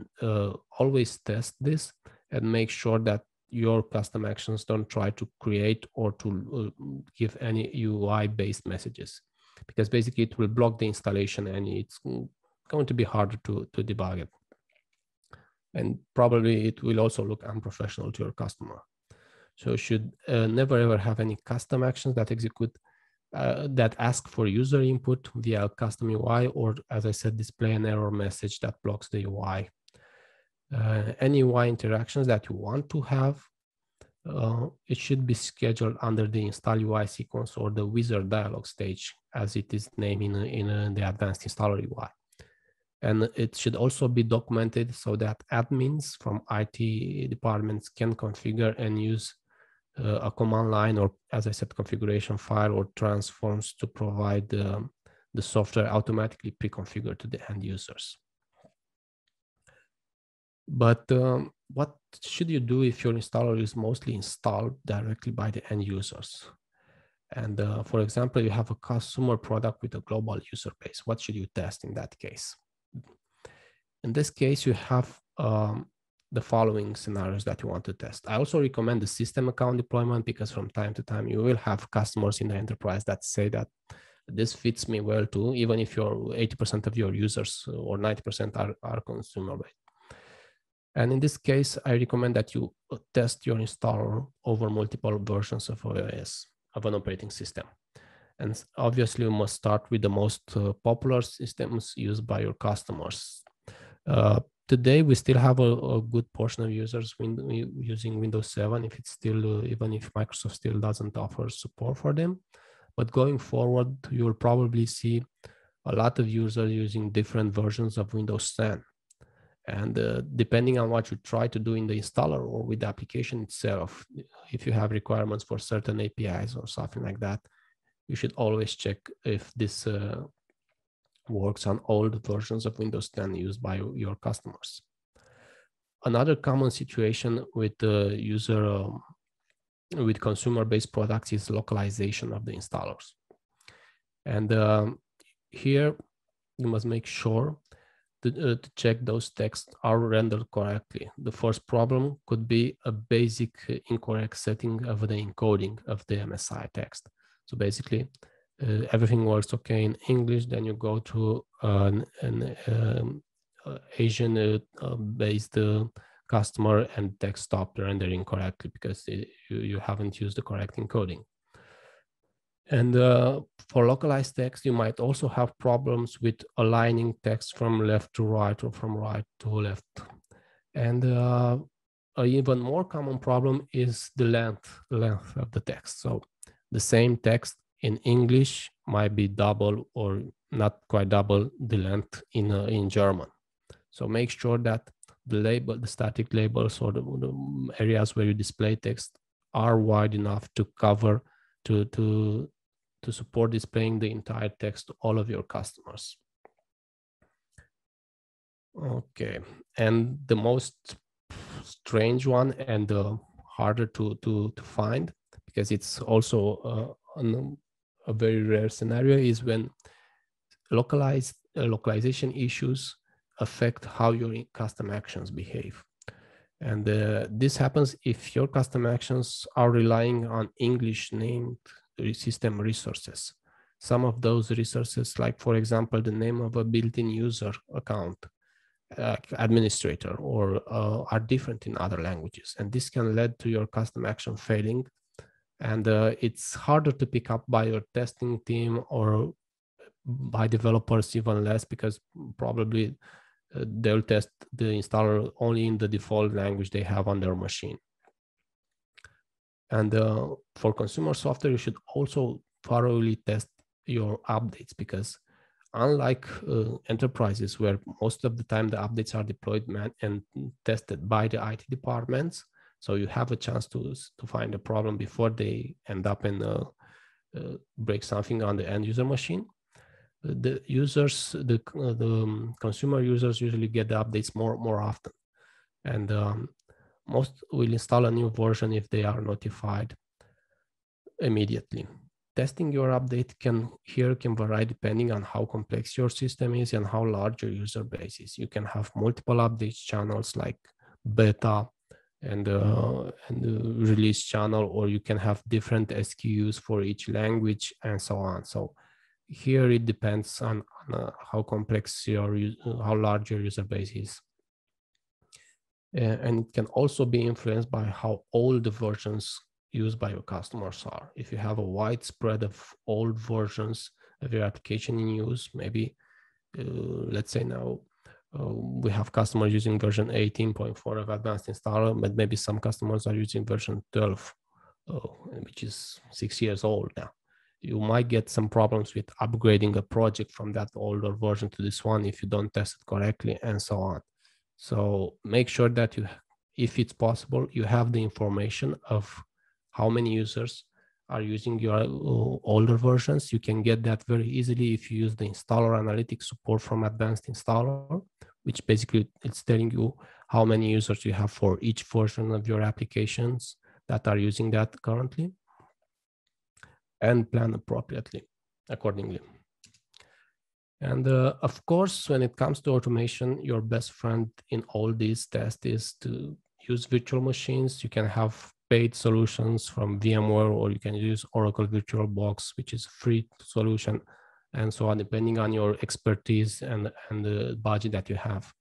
always test this and make sure that your custom actions don't try to create or to give any UI based messages, because basically it will block the installation and it's going to be harder to debug it. And probably it will also look unprofessional to your customer. So you should never ever have any custom actions that execute, that ask for user input via custom UI, or as I said, display an error message that blocks the UI. Any UI interactions that you want to have, it should be scheduled under the install UI sequence or the wizard dialog stage, as it is named in the advanced installer UI. And it should also be documented so that admins from IT departments can configure and use a command line, or as I said, configuration file or transforms to provide the software automatically pre-configured to the end users. But what should you do if your installer is mostly installed directly by the end users? And for example, you have a consumer product with a global user base. What should you test in that case? In this case, you have the following scenarios that you want to test. I also recommend the system account deployment, because from time to time you will have customers in the enterprise that say that this fits me well too, even if your 80% of your users or 90% are consumer based. And in this case, I recommend that you test your installer over multiple versions of OS, of an operating system. And obviously, you must start with the most popular systems used by your customers. Today, we still have a good portion of users using Windows 7, if it's still, even if Microsoft still doesn't offer support for them. But going forward, you'll probably see a lot of users using different versions of Windows 10. And depending on what you try to do in the installer or with the application itself, if you have requirements for certain APIs or something like that, you should always check if this works on all the versions of Windows 10 used by your customers. Another common situation with with consumer-based products is localization of the installers. And here you must make sure to check those texts are rendered correctly. The first problem could be a basic incorrect setting of the encoding of the MSI text. So basically, everything works okay in English, then you go to an Asian-based customer and text stopped rendering correctly because you haven't used the correct encoding. And for localized text, you might also have problems with aligning text from left to right or from right to left. And an even more common problem is the length of the text. So the same text in English might be double or not quite double the length in German. So make sure that the static labels or the areas where you display text are wide enough to cover to support displaying the entire text to all of your customers. Okay, and the most strange one and harder to find, because it's also a very rare scenario, is when localization issues affect how your custom actions behave. And this happens if your custom actions are relying on English named system resources. Some of those resources, like for example, the name of a built-in user account, administrator, or are different in other languages. And this can lead to your custom action failing. And it's harder to pick up by your testing team or by developers even less, because probably they'll test the installer only in the default language they have on their machine. And for consumer software, you should also thoroughly test your updates, because unlike enterprises, where most of the time the updates are deployed and tested by the IT departments, so you have a chance to find a problem before they end up and break something on the end user machine. The users, the consumer users usually get the updates more often, and most will install a new version if they are notified immediately. Testing your update can vary depending on how complex your system is and how large your user base is. You can have multiple updates channels like beta and release channel, or you can have different SKUs for each language and so on. So here it depends on how complex how large your user base is. And it can also be influenced by how old the versions used by your customers are. If you have a wide spread of old versions of your application in use, maybe let's say now we have customers using version 18.4 of Advanced Installer, but maybe some customers are using version 12, which is 6 years old now. You might get some problems with upgrading a project from that older version to this one if you don't test it correctly, and so on. So make sure that if it's possible, you have the information of how many users are using your older versions. You can get that very easily if you use the installer analytics support from Advanced Installer, which basically it's telling you how many users you have for each version of your applications that are using that currently, and plan appropriately accordingly. And of course, when it comes to automation, your best friend in all these tests is to use virtual machines. You can have paid solutions from VMware, or you can use Oracle VirtualBox, which is a free solution, and so on, depending on your expertise and the budget that you have.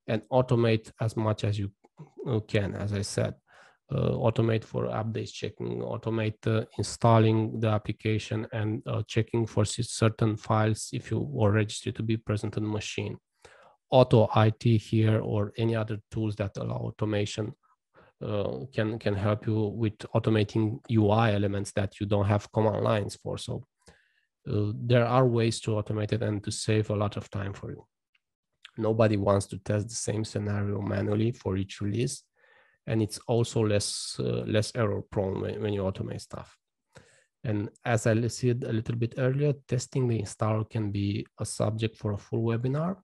And automate as much as you can, as I said. Automate for updates checking, automate installing the application and checking for certain files if you are registered to be present on the machine. Auto IT here or any other tools that allow automation can help you with automating UI elements that you don't have command lines for. So there are ways to automate it and to save a lot of time for you. Nobody wants to test the same scenario manually for each release. And it's also less error prone when you automate stuff. And as I said a little bit earlier, testing the installer can be a subject for a full webinar,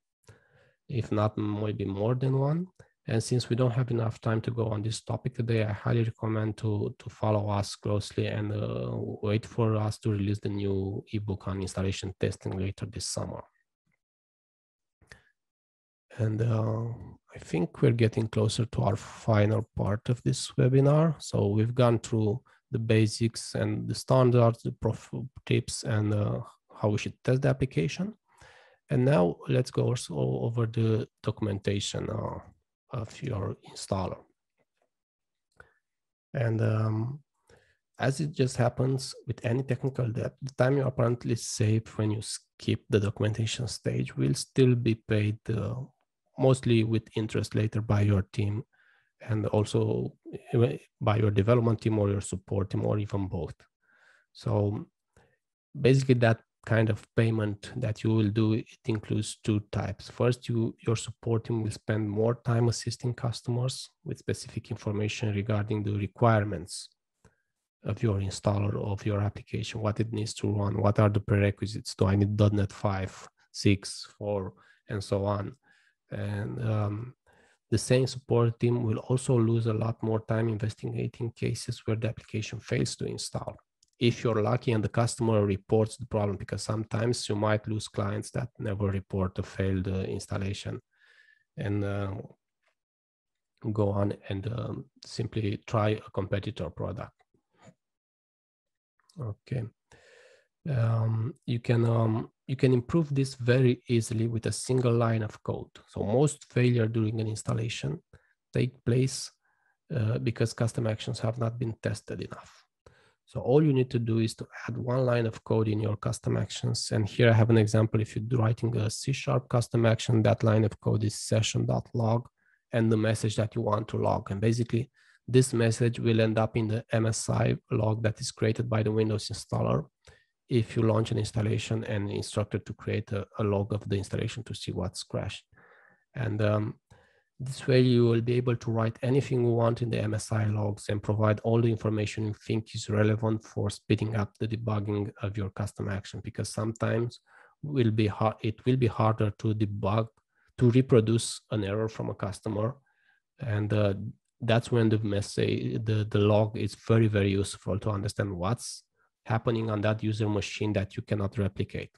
if not maybe more than one. And since we don't have enough time to go on this topic today, I highly recommend to follow us closely and wait for us to release the new ebook on installation testing later this summer. And I think we're getting closer to our final part of this webinar. So we've gone through the basics and the standards, the tips, and how we should test the application. And now let's go also over the documentation of your installer. And as it just happens with any technical debt, the time you apparently save when you skip the documentation stage will still be paid mostly with interest later by your team, and also by your development team or your support team, or even both. So basically that kind of payment that you will do, it includes two types. First, your support team will spend more time assisting customers with specific information regarding the requirements of your installer, of your application, what it needs to run, what are the prerequisites. Do I need .NET 5, 6, 4, and so on. And the same support team will also lose a lot more time investigating cases where the application fails to install. If you're lucky and the customer reports the problem, because sometimes you might lose clients that never report a failed installation, and go on and simply try a competitor product. Okay. You can improve this very easily with a single line of code. So most failure during an installation take place because custom actions have not been tested enough. So all you need to do is to add one line of code in your custom actions. And here I have an example. If you're writing a C# custom action, that line of code is session.log and the message that you want to log. And basically this message will end up in the MSI log that is created by the Windows installer if you launch an installation and instructed to create a log of the installation to see what's crashed. And this way you will be able to write anything you want in the MSI logs and provide all the information you think is relevant for speeding up the debugging of your custom action, because sometimes it will be harder to debug, to reproduce an error from a customer. And that's when the log is very, very useful to understand what's happening on that user machine that you cannot replicate.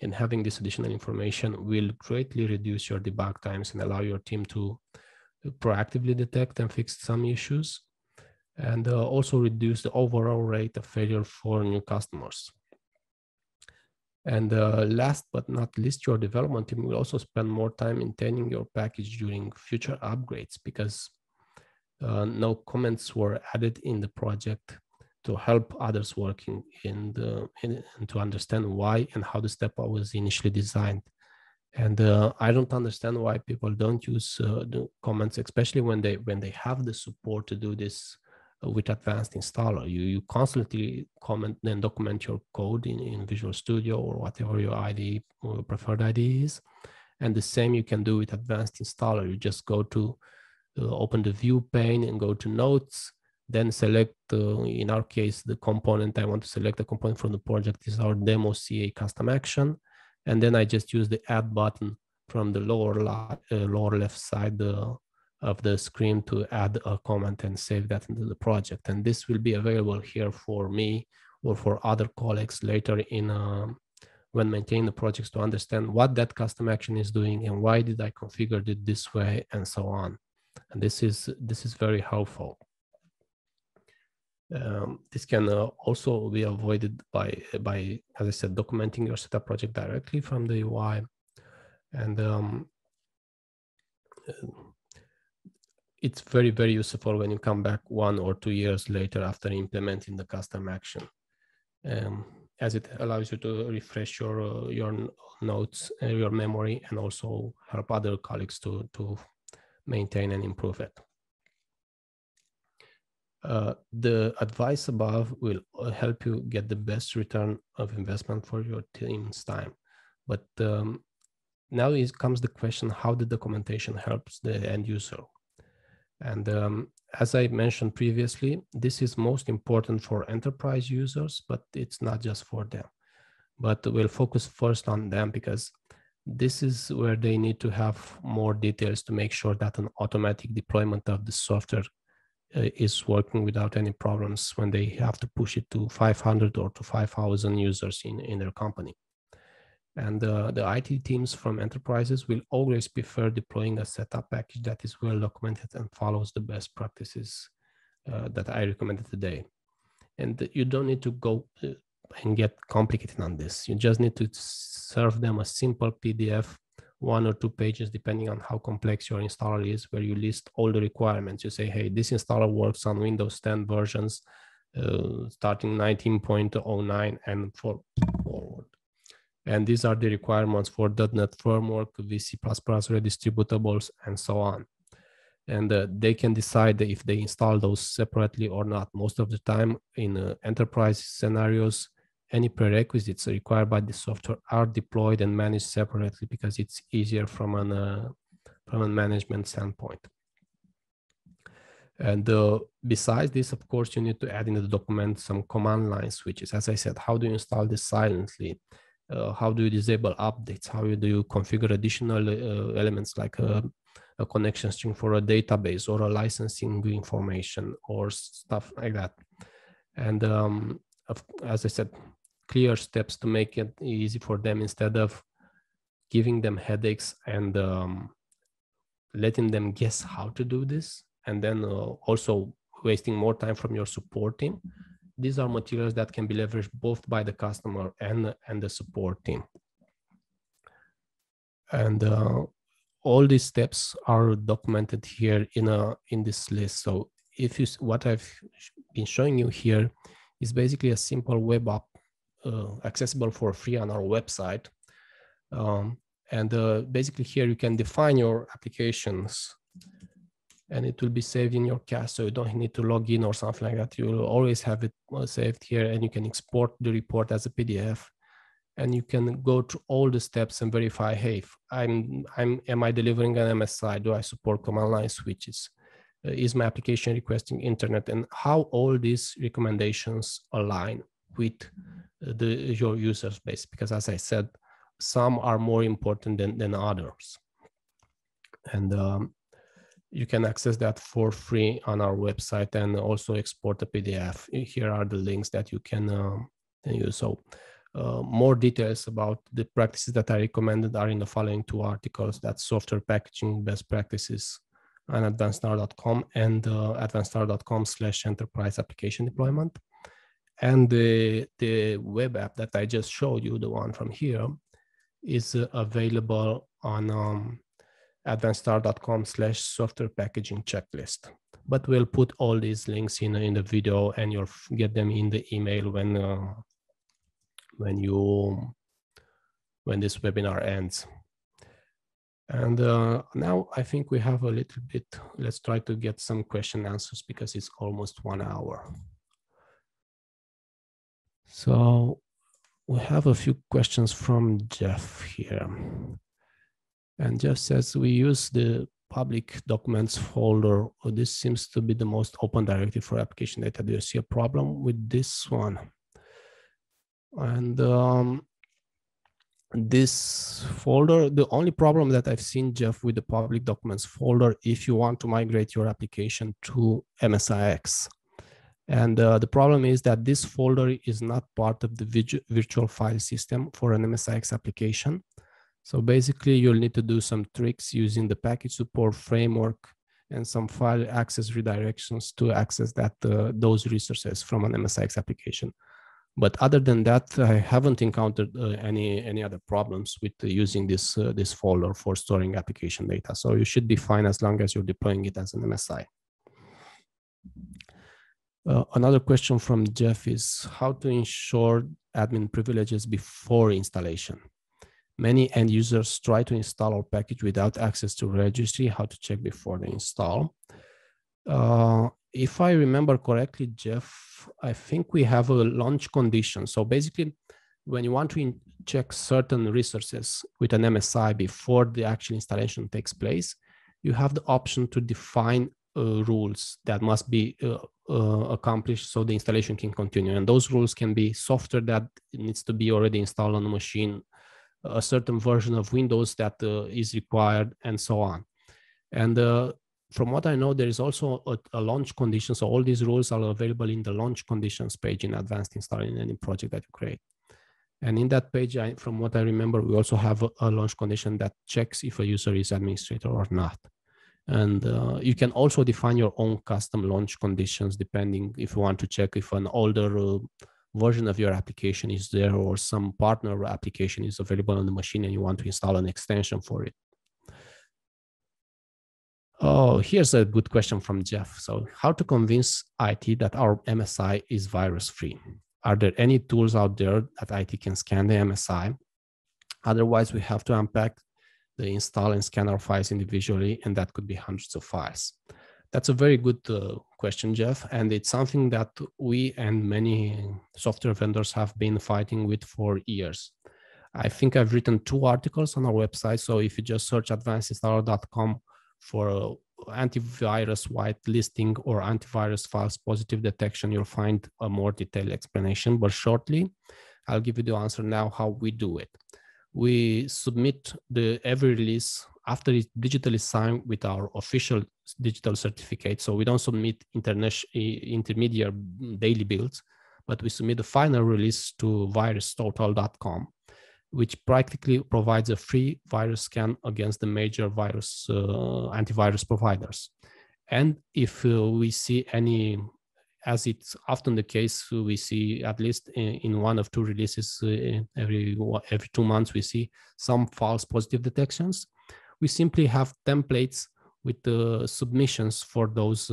And having this additional information will greatly reduce your debug times and allow your team to proactively detect and fix some issues, and also reduce the overall rate of failure for new customers. And last but not least, your development team will also spend more time maintaining your package during future upgrades, because no comments were added in the project to help others working and to understand why and how the step was initially designed. And I don't understand why people don't use the comments, especially when they have the support to do this with advanced installer. You constantly comment and document your code in Visual Studio or whatever your IDE or preferred IDE is. And the same you can do with advanced installer. You just go to open the view pane and go to notes, then select, in our case, the component. I want to select the component from the project is our demo CA custom action. And then I just use the add button from the lower left side of the screen to add a comment and save that into the project. And this will be available here for me or for other colleagues later in when maintaining the projects to understand what that custom action is doing and why did I configure it this way and so on. And this is very helpful. This can also be avoided by, as I said, documenting your setup project directly from the UI. And it's very, very useful when you come back 1 or 2 years later after implementing the custom action, as it allows you to refresh your notes, your memory, and also help other colleagues to maintain and improve it. The advice above will help you get the best return of investment for your team's time. But now comes the question, how the documentation helps the end user. And as I mentioned previously, this is most important for enterprise users, but it's not just for them. But we'll focus first on them because this is where they need to have more details to make sure that an automatic deployment of the software is working without any problems when they have to push it to 500 or to 5,000 users in their company. And the IT teams from enterprises will always prefer deploying a setup package that is well documented and follows the best practices that I recommended today. And you don't need to go and get complicated on this. You just need to serve them a simple PDF, 1 or 2 pages, depending on how complex your installer is, where you list all the requirements. You say, hey, this installer works on Windows 10 versions starting 19.09 and forward. And these are the requirements for .NET Framework, VC++ redistributables, and so on. And they can decide if they install those separately or not. Most of the time in enterprise scenarios, any prerequisites required by the software are deployed and managed separately because it's easier from a management standpoint. And besides this, of course, you need to add in the document some command line switches. As I said, how do you install this silently? How do you disable updates? How do you configure additional elements like a connection string for a database or a licensing information or stuff like that? And as I said, clear steps to make it easy for them instead of giving them headaches and letting them guess how to do this, and then also wasting more time from your support team. These are materials that can be leveraged both by the customer and the support team. And all these steps are documented here in this list. So if you, what I've been showing you here is basically a simple web app accessible for free on our website. Basically here you can define your applications and it will be saved in your cache. So you don't need to log in or something like that. You will always have it saved here, and you can export the report as a PDF, and you can go through all the steps and verify, hey, am I delivering an MSI? Do I support command line switches? Is my application requesting internet? And how all these recommendations align with your user base, because as I said, some are more important than others. And you can access that for free on our website and also export a PDF. Here are the links that you can use. So more details about the practices that I recommended are in the following 2 articles. That's software packaging best practices on advancedstar.com and advancedstar.com/enterprise application deployment. And the web app that I just showed you, the one from here, is available on advancedstar.com/software packaging checklist. But we'll put all these links in the video, and you'll get them in the email when this webinar ends. And now I think we have a little bit. Let's try to get some question answers because it's almost 1 hour. So we have a few questions from Jeff here. And Jeff says, we use the public documents folder. This seems to be the most open directory for application data. Do you see a problem with this one? And this folder, the only problem that I've seen, Jeff, with the public documents folder, if you want to migrate your application to MSIX. And the problem is that this folder is not part of the virtual file system for an MSIX application. So basically, you'll need to do some tricks using the package support framework and some file access redirections to access those resources from an MSIX application. But other than that, I haven't encountered any other problems with using this folder for storing application data. So you should be fine as long as you're deploying it as an MSI. Another question from Jeff is how to ensure admin privileges before installation. Many end users try to install our package without access to registry. How to check before they install? If I remember correctly, Jeff, I think we have a launch condition. So basically, when you want to check certain resources with an MSI before the actual installation takes place, you have the option to define rules that must be accomplished so the installation can continue. And those rules can be software that needs to be already installed on the machine, a certain version of Windows that is required, and so on. And from what I know, there is also a launch condition. So all these rules are available in the launch conditions page in Advanced Installer in any project that you create. And in that page, from what I remember, we also have a launch condition that checks if a user is administrator or not. And you can also define your own custom launch conditions, depending if you want to check if an older version of your application is there or some partner application is available on the machine and you want to install an extension for it. Oh, here's a good question from Jeff. So how to convince IT that our MSI is virus-free? Are there any tools out there that IT can scan the MSI? Otherwise, we have to unpack the install and scan our files individually, and that could be hundreds of files. That's a very good question, Jeff, and it's something that we and many software vendors have been fighting with for years. I think I've written 2 articles on our website, so if you just search advancedinstaller.com for antivirus whitelisting or antivirus false positive detection, you'll find a more detailed explanation, but shortly, I'll give you the answer now how we do it. We submit every release after it's digitally signed with our official digital certificate. So we don't submit intermediate daily builds, but we submit the final release to virustotal.com, which practically provides a free virus scan against the major antivirus providers. And if we see any, as it's often the case, we see at least in 1 of 2 releases every 2 months, we see some false positive detections. We simply have templates with the submissions for those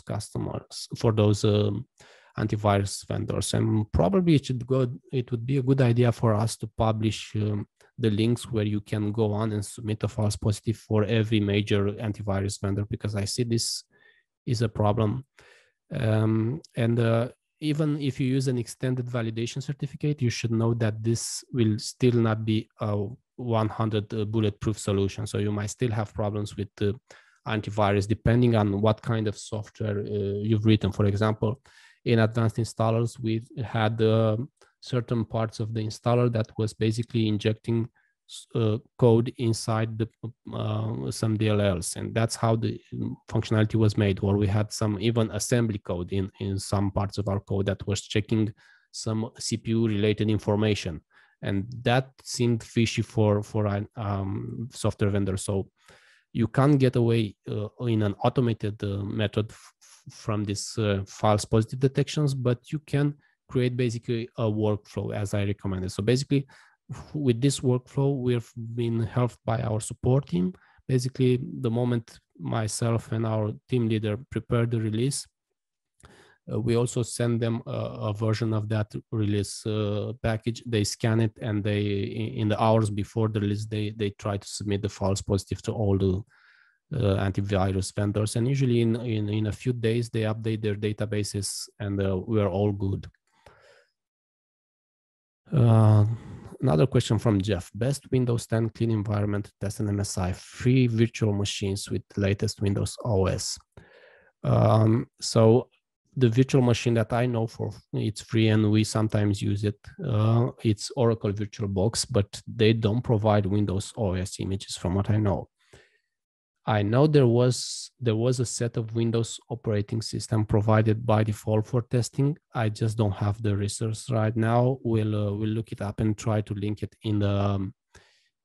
customers, for those antivirus vendors. And probably it would be a good idea for us to publish the links where you can go on and submit a false positive for every major antivirus vendor, because I see this is a problem. Even if you use an extended validation certificate, you should know that this will still not be a 100 bulletproof solution. So you might still have problems with the antivirus, depending on what kind of software you've written. For example, in Advanced Installers, we had certain parts of the installer that was basically injecting code inside some DLLs, and that's how the functionality was made. Or we had some even assembly code in some parts of our code that was checking some CPU related information, and that seemed fishy for a software vendor. So you can't get away in an automated method from these false positive detections, but you can create basically a workflow as I recommended. So basically, with this workflow, we've been helped by our support team. Basically, the moment myself and our team leader prepare the release, we also send them a version of that release package. They scan it, and they, in the hours before the release, they try to submit the false positive to all the antivirus vendors. And usually in a few days, they update their databases, and we are all good. Another question from Jeff. Best Windows 10 clean environment to test an MSI, free virtual machines with latest Windows OS. So the virtual machine that I know for, it's free and we sometimes use it. It's Oracle VirtualBox, but they don't provide Windows OS images from what I know. I know there was a set of Windows operating system provided by default for testing. I just don't have the resource right now. We'll look it up and try to link it in the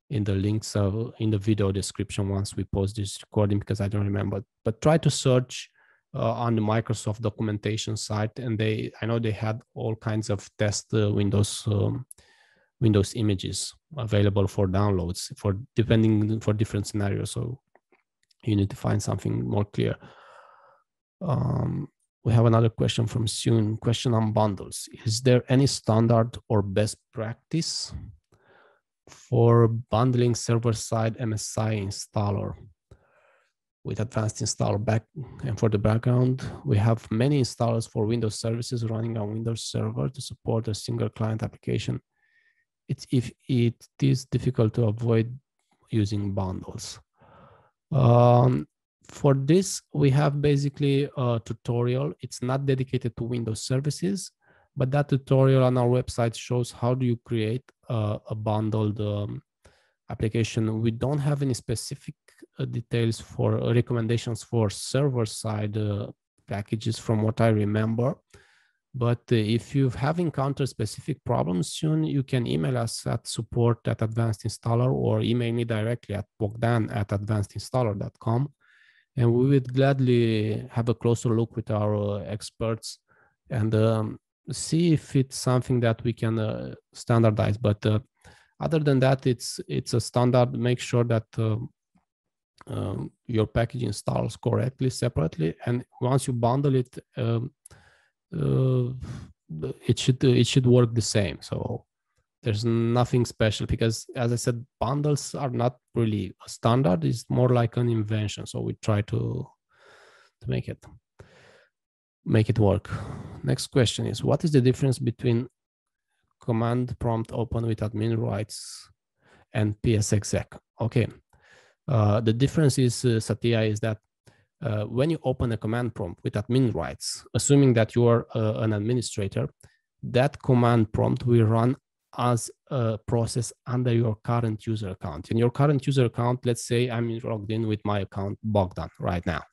links in the video description once we post this recording, because I don't remember. But try to search on the Microsoft documentation site, and I know they had all kinds of test Windows images available for downloads for different scenarios. So you need to find something more clear. We have another question from Soon. Question on bundles. Is there any standard or best practice for bundling server-side MSI installer with advanced installer back? And for the background, we have many installers for Windows services running on Windows Server to support a single client application. It is difficult to avoid using bundles. For this, we have basically a tutorial. It's not dedicated to Windows services, but that tutorial on our website shows how do you create a bundled application. We don't have any specific details for recommendations for server-side packages from what I remember. But if you have encountered specific problems soon, you can email us at support@advancedinstaller or email me directly at bogdan@advancedinstaller.com. And we would gladly have a closer look with our experts and see if it's something that we can standardize. But other than that, it's a standard. Make sure that your package installs correctly, separately. And once you bundle it, it should work the same. So there's nothing special, because as I said, bundles are not really a standard. It's more like an invention. So we try to make it work. Next question is, what is the difference between command prompt open with admin rights and psexec? Okay, the difference is, Satya, is that when you open a command prompt with admin rights, assuming that you are an administrator, that command prompt will run as a process under your current user account. In your current user account, let's say I'm logged in with my account Bogdan right now,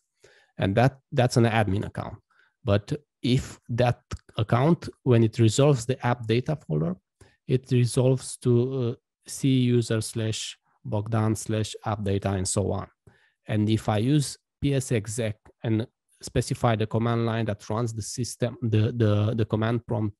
and that's an admin account. But if that account, when it resolves the app data folder, it resolves to C user /Bogdan /app data and so on. And if I use psexec and specify the command line that runs the system, the command prompt,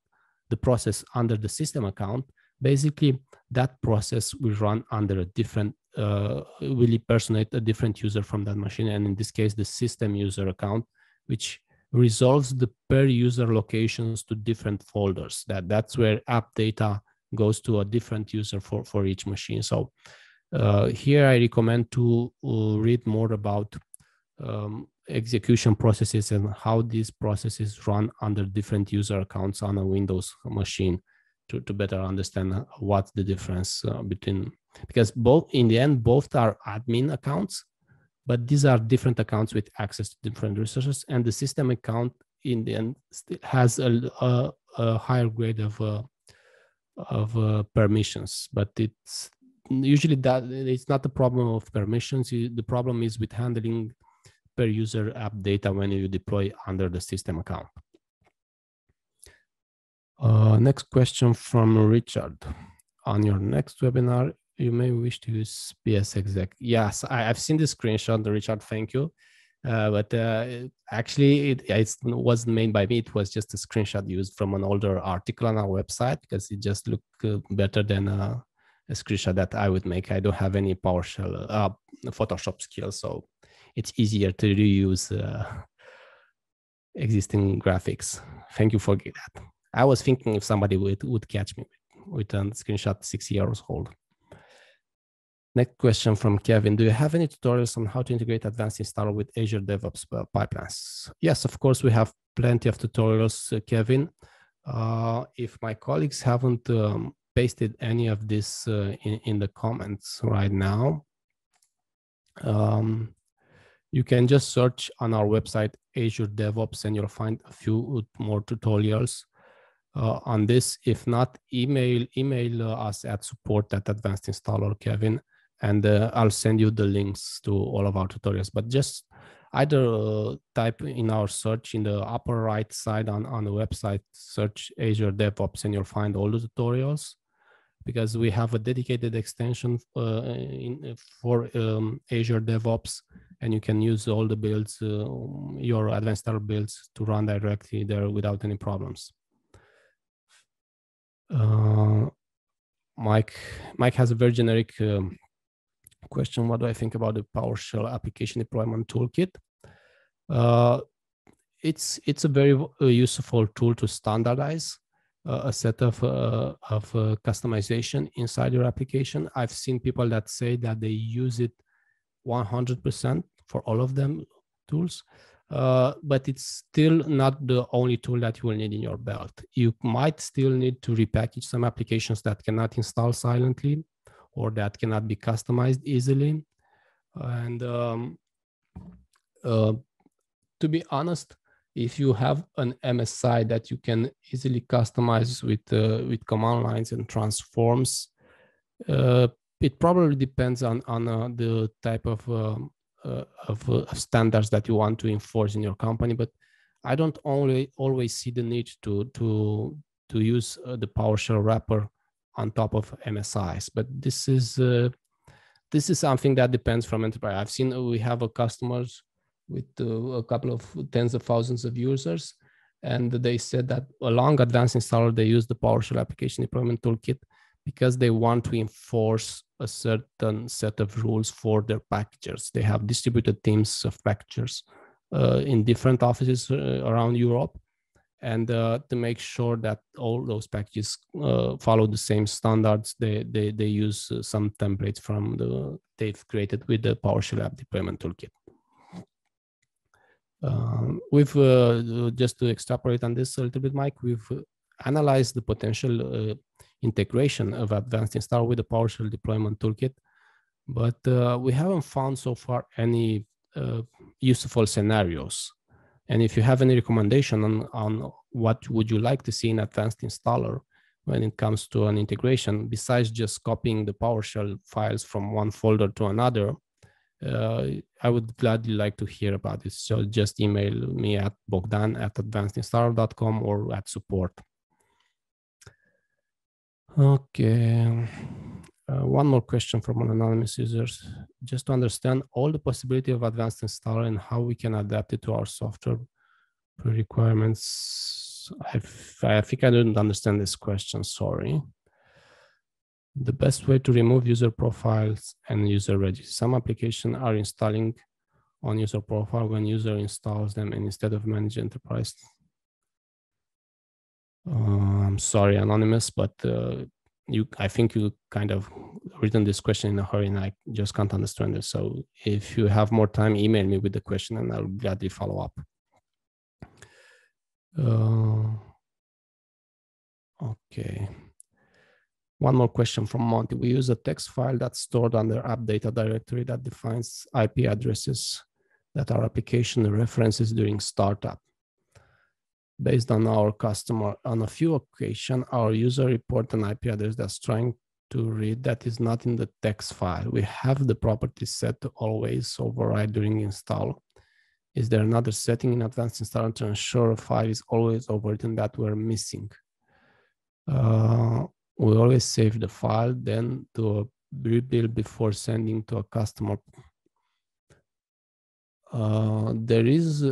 the process under the system account, basically that process will run under a different, will impersonate a different user from that machine. And in this case, the system user account, which resolves the per user locations to different folders. That's where app data goes to a different user for each machine. So here I recommend to read more about execution processes and how these processes run under different user accounts on a Windows machine to better understand what's the difference between, because both in the end, both are admin accounts, but these are different accounts with access to different resources, and the system account in the end still has a higher grade of permissions, but it's usually that it's not the problem of permissions. The problem is with handling per user app data when you deploy under the system account. Next question from Richard. On your next webinar, you may wish to use psexec. Yes, I've seen the screenshot, Richard, thank you. But actually, it wasn't made by me. It was just a screenshot used from an older article on our website, because it just looked better than a screenshot that I would make. I don't have any PowerShell, Photoshop skills, so it's easier to reuse existing graphics. Thank you for that. I was thinking if somebody would catch me with a screenshot 6 years old. Next question from Kevin. Do you have any tutorials on how to integrate Advanced Installer with Azure DevOps pipelines? Yes, of course, we have plenty of tutorials, Kevin. If my colleagues haven't pasted any of this in the comments right now, you can just search on our website Azure DevOps and you'll find a few more tutorials on this. If not, email us at support@advancedinstaller, Kevin, and I'll send you the links to all of our tutorials. But just either type in our search in the upper right side on the website, search Azure DevOps, and you'll find all the tutorials, because we have a dedicated extension for Azure DevOps, and you can use all the builds, your advanced installer builds, to run directly there without any problems. Mike has a very generic question. What do I think about the PowerShell application deployment toolkit? It's a very useful tool to standardize a set of customization inside your application. I've seen people that say that they use it 100% for all of them tools, but it's still not the only tool that you will need in your belt. You might still need to repackage some applications that cannot install silently or that cannot be customized easily. And to be honest, if you have an MSI that you can easily customize with command lines and transforms, it probably depends on the type of standards that you want to enforce in your company. But I don't always see the need to use the PowerShell wrapper on top of MSIs. But this is something that depends from enterprise. I've seen we have customers with a couple of tens of thousands of users, and they said that along advanced installer they use the PowerShell application deployment toolkit because they want to enforce a certain set of rules for their packagers. They have distributed teams of packagers in different offices around Europe, and to make sure that all those packages follow the same standards, they use some templates from they've created with the PowerShell app deployment toolkit. We've just to extrapolate on this a little bit, Mike, we've analyzed the potential integration of advanced installer with the PowerShell deployment toolkit, but we haven't found so far any useful scenarios. And if you have any recommendation on what would you like to see in advanced installer when it comes to an integration, besides just copying the PowerShell files from one folder to another, I would gladly like to hear about this. So just email me at bogdan@advancedinstaller.com or at support. Okay. One more question from an anonymous user. Just to understand all the possibility of advanced installer and how we can adapt it to our software requirements. I think I didn't understand this question, sorry. The best way to remove user profiles and user registers. Some applications are installing on user profile when user installs them, and instead of manage enterprise. I'm sorry, anonymous, but I think you kind of written this question in a hurry, and I just can't understand it. So if you have more time, email me with the question, and I'll gladly follow up. Okay. One more question from Monty. We use a text file that's stored under app data directory that defines IP addresses that are application references during startup. Based on our customer, on a few occasions, our user report an IP address that's trying to read that is not in the text file. We have the property set to always override during install. Is there another setting in advanced installer to ensure a file is always overwritten that we're missing? We always save the file, then do a rebuild before sending to a customer. There is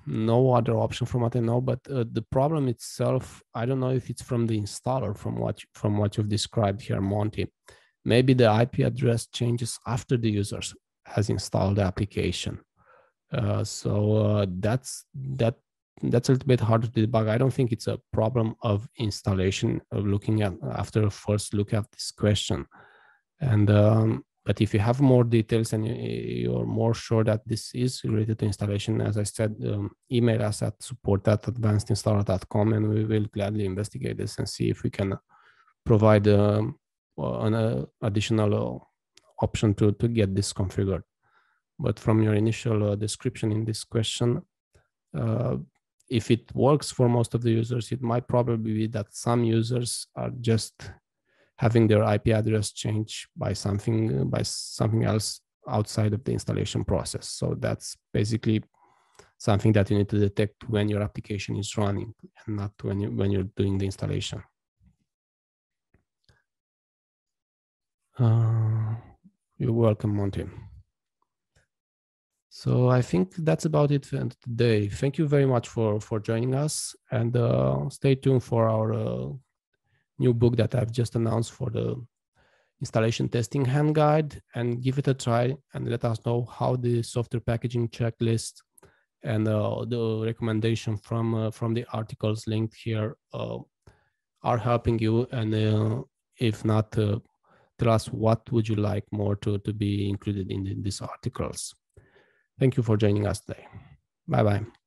no other option from what I know, but the problem itself, I don't know if it's from the installer, from what you've described here, Monty. Maybe the IP address changes after the user has installed the application. So that's a little bit harder to debug. I don't think it's a problem of installation, of looking at after a first look at this question. And but if you have more details and you're more sure that this is related to installation, as I said, email us at support@advancedinstaller.com, and we will gladly investigate this and see if we can provide an additional option to get this configured. But from your initial description in this question, if it works for most of the users, it might probably be that some users are just having their IP address changed by something else outside of the installation process. So that's basically something that you need to detect when your application is running and not when you're doing the installation. You're welcome, Monty. So I think that's about it for today. Thank you very much for joining us, and stay tuned for our new book that I've just announced for the installation testing hand guide, and give it a try and let us know how the software packaging checklist and the recommendation from the articles linked here are helping you. And if not, tell us what would you like more to be included in these articles. Thank you for joining us today. Bye-bye.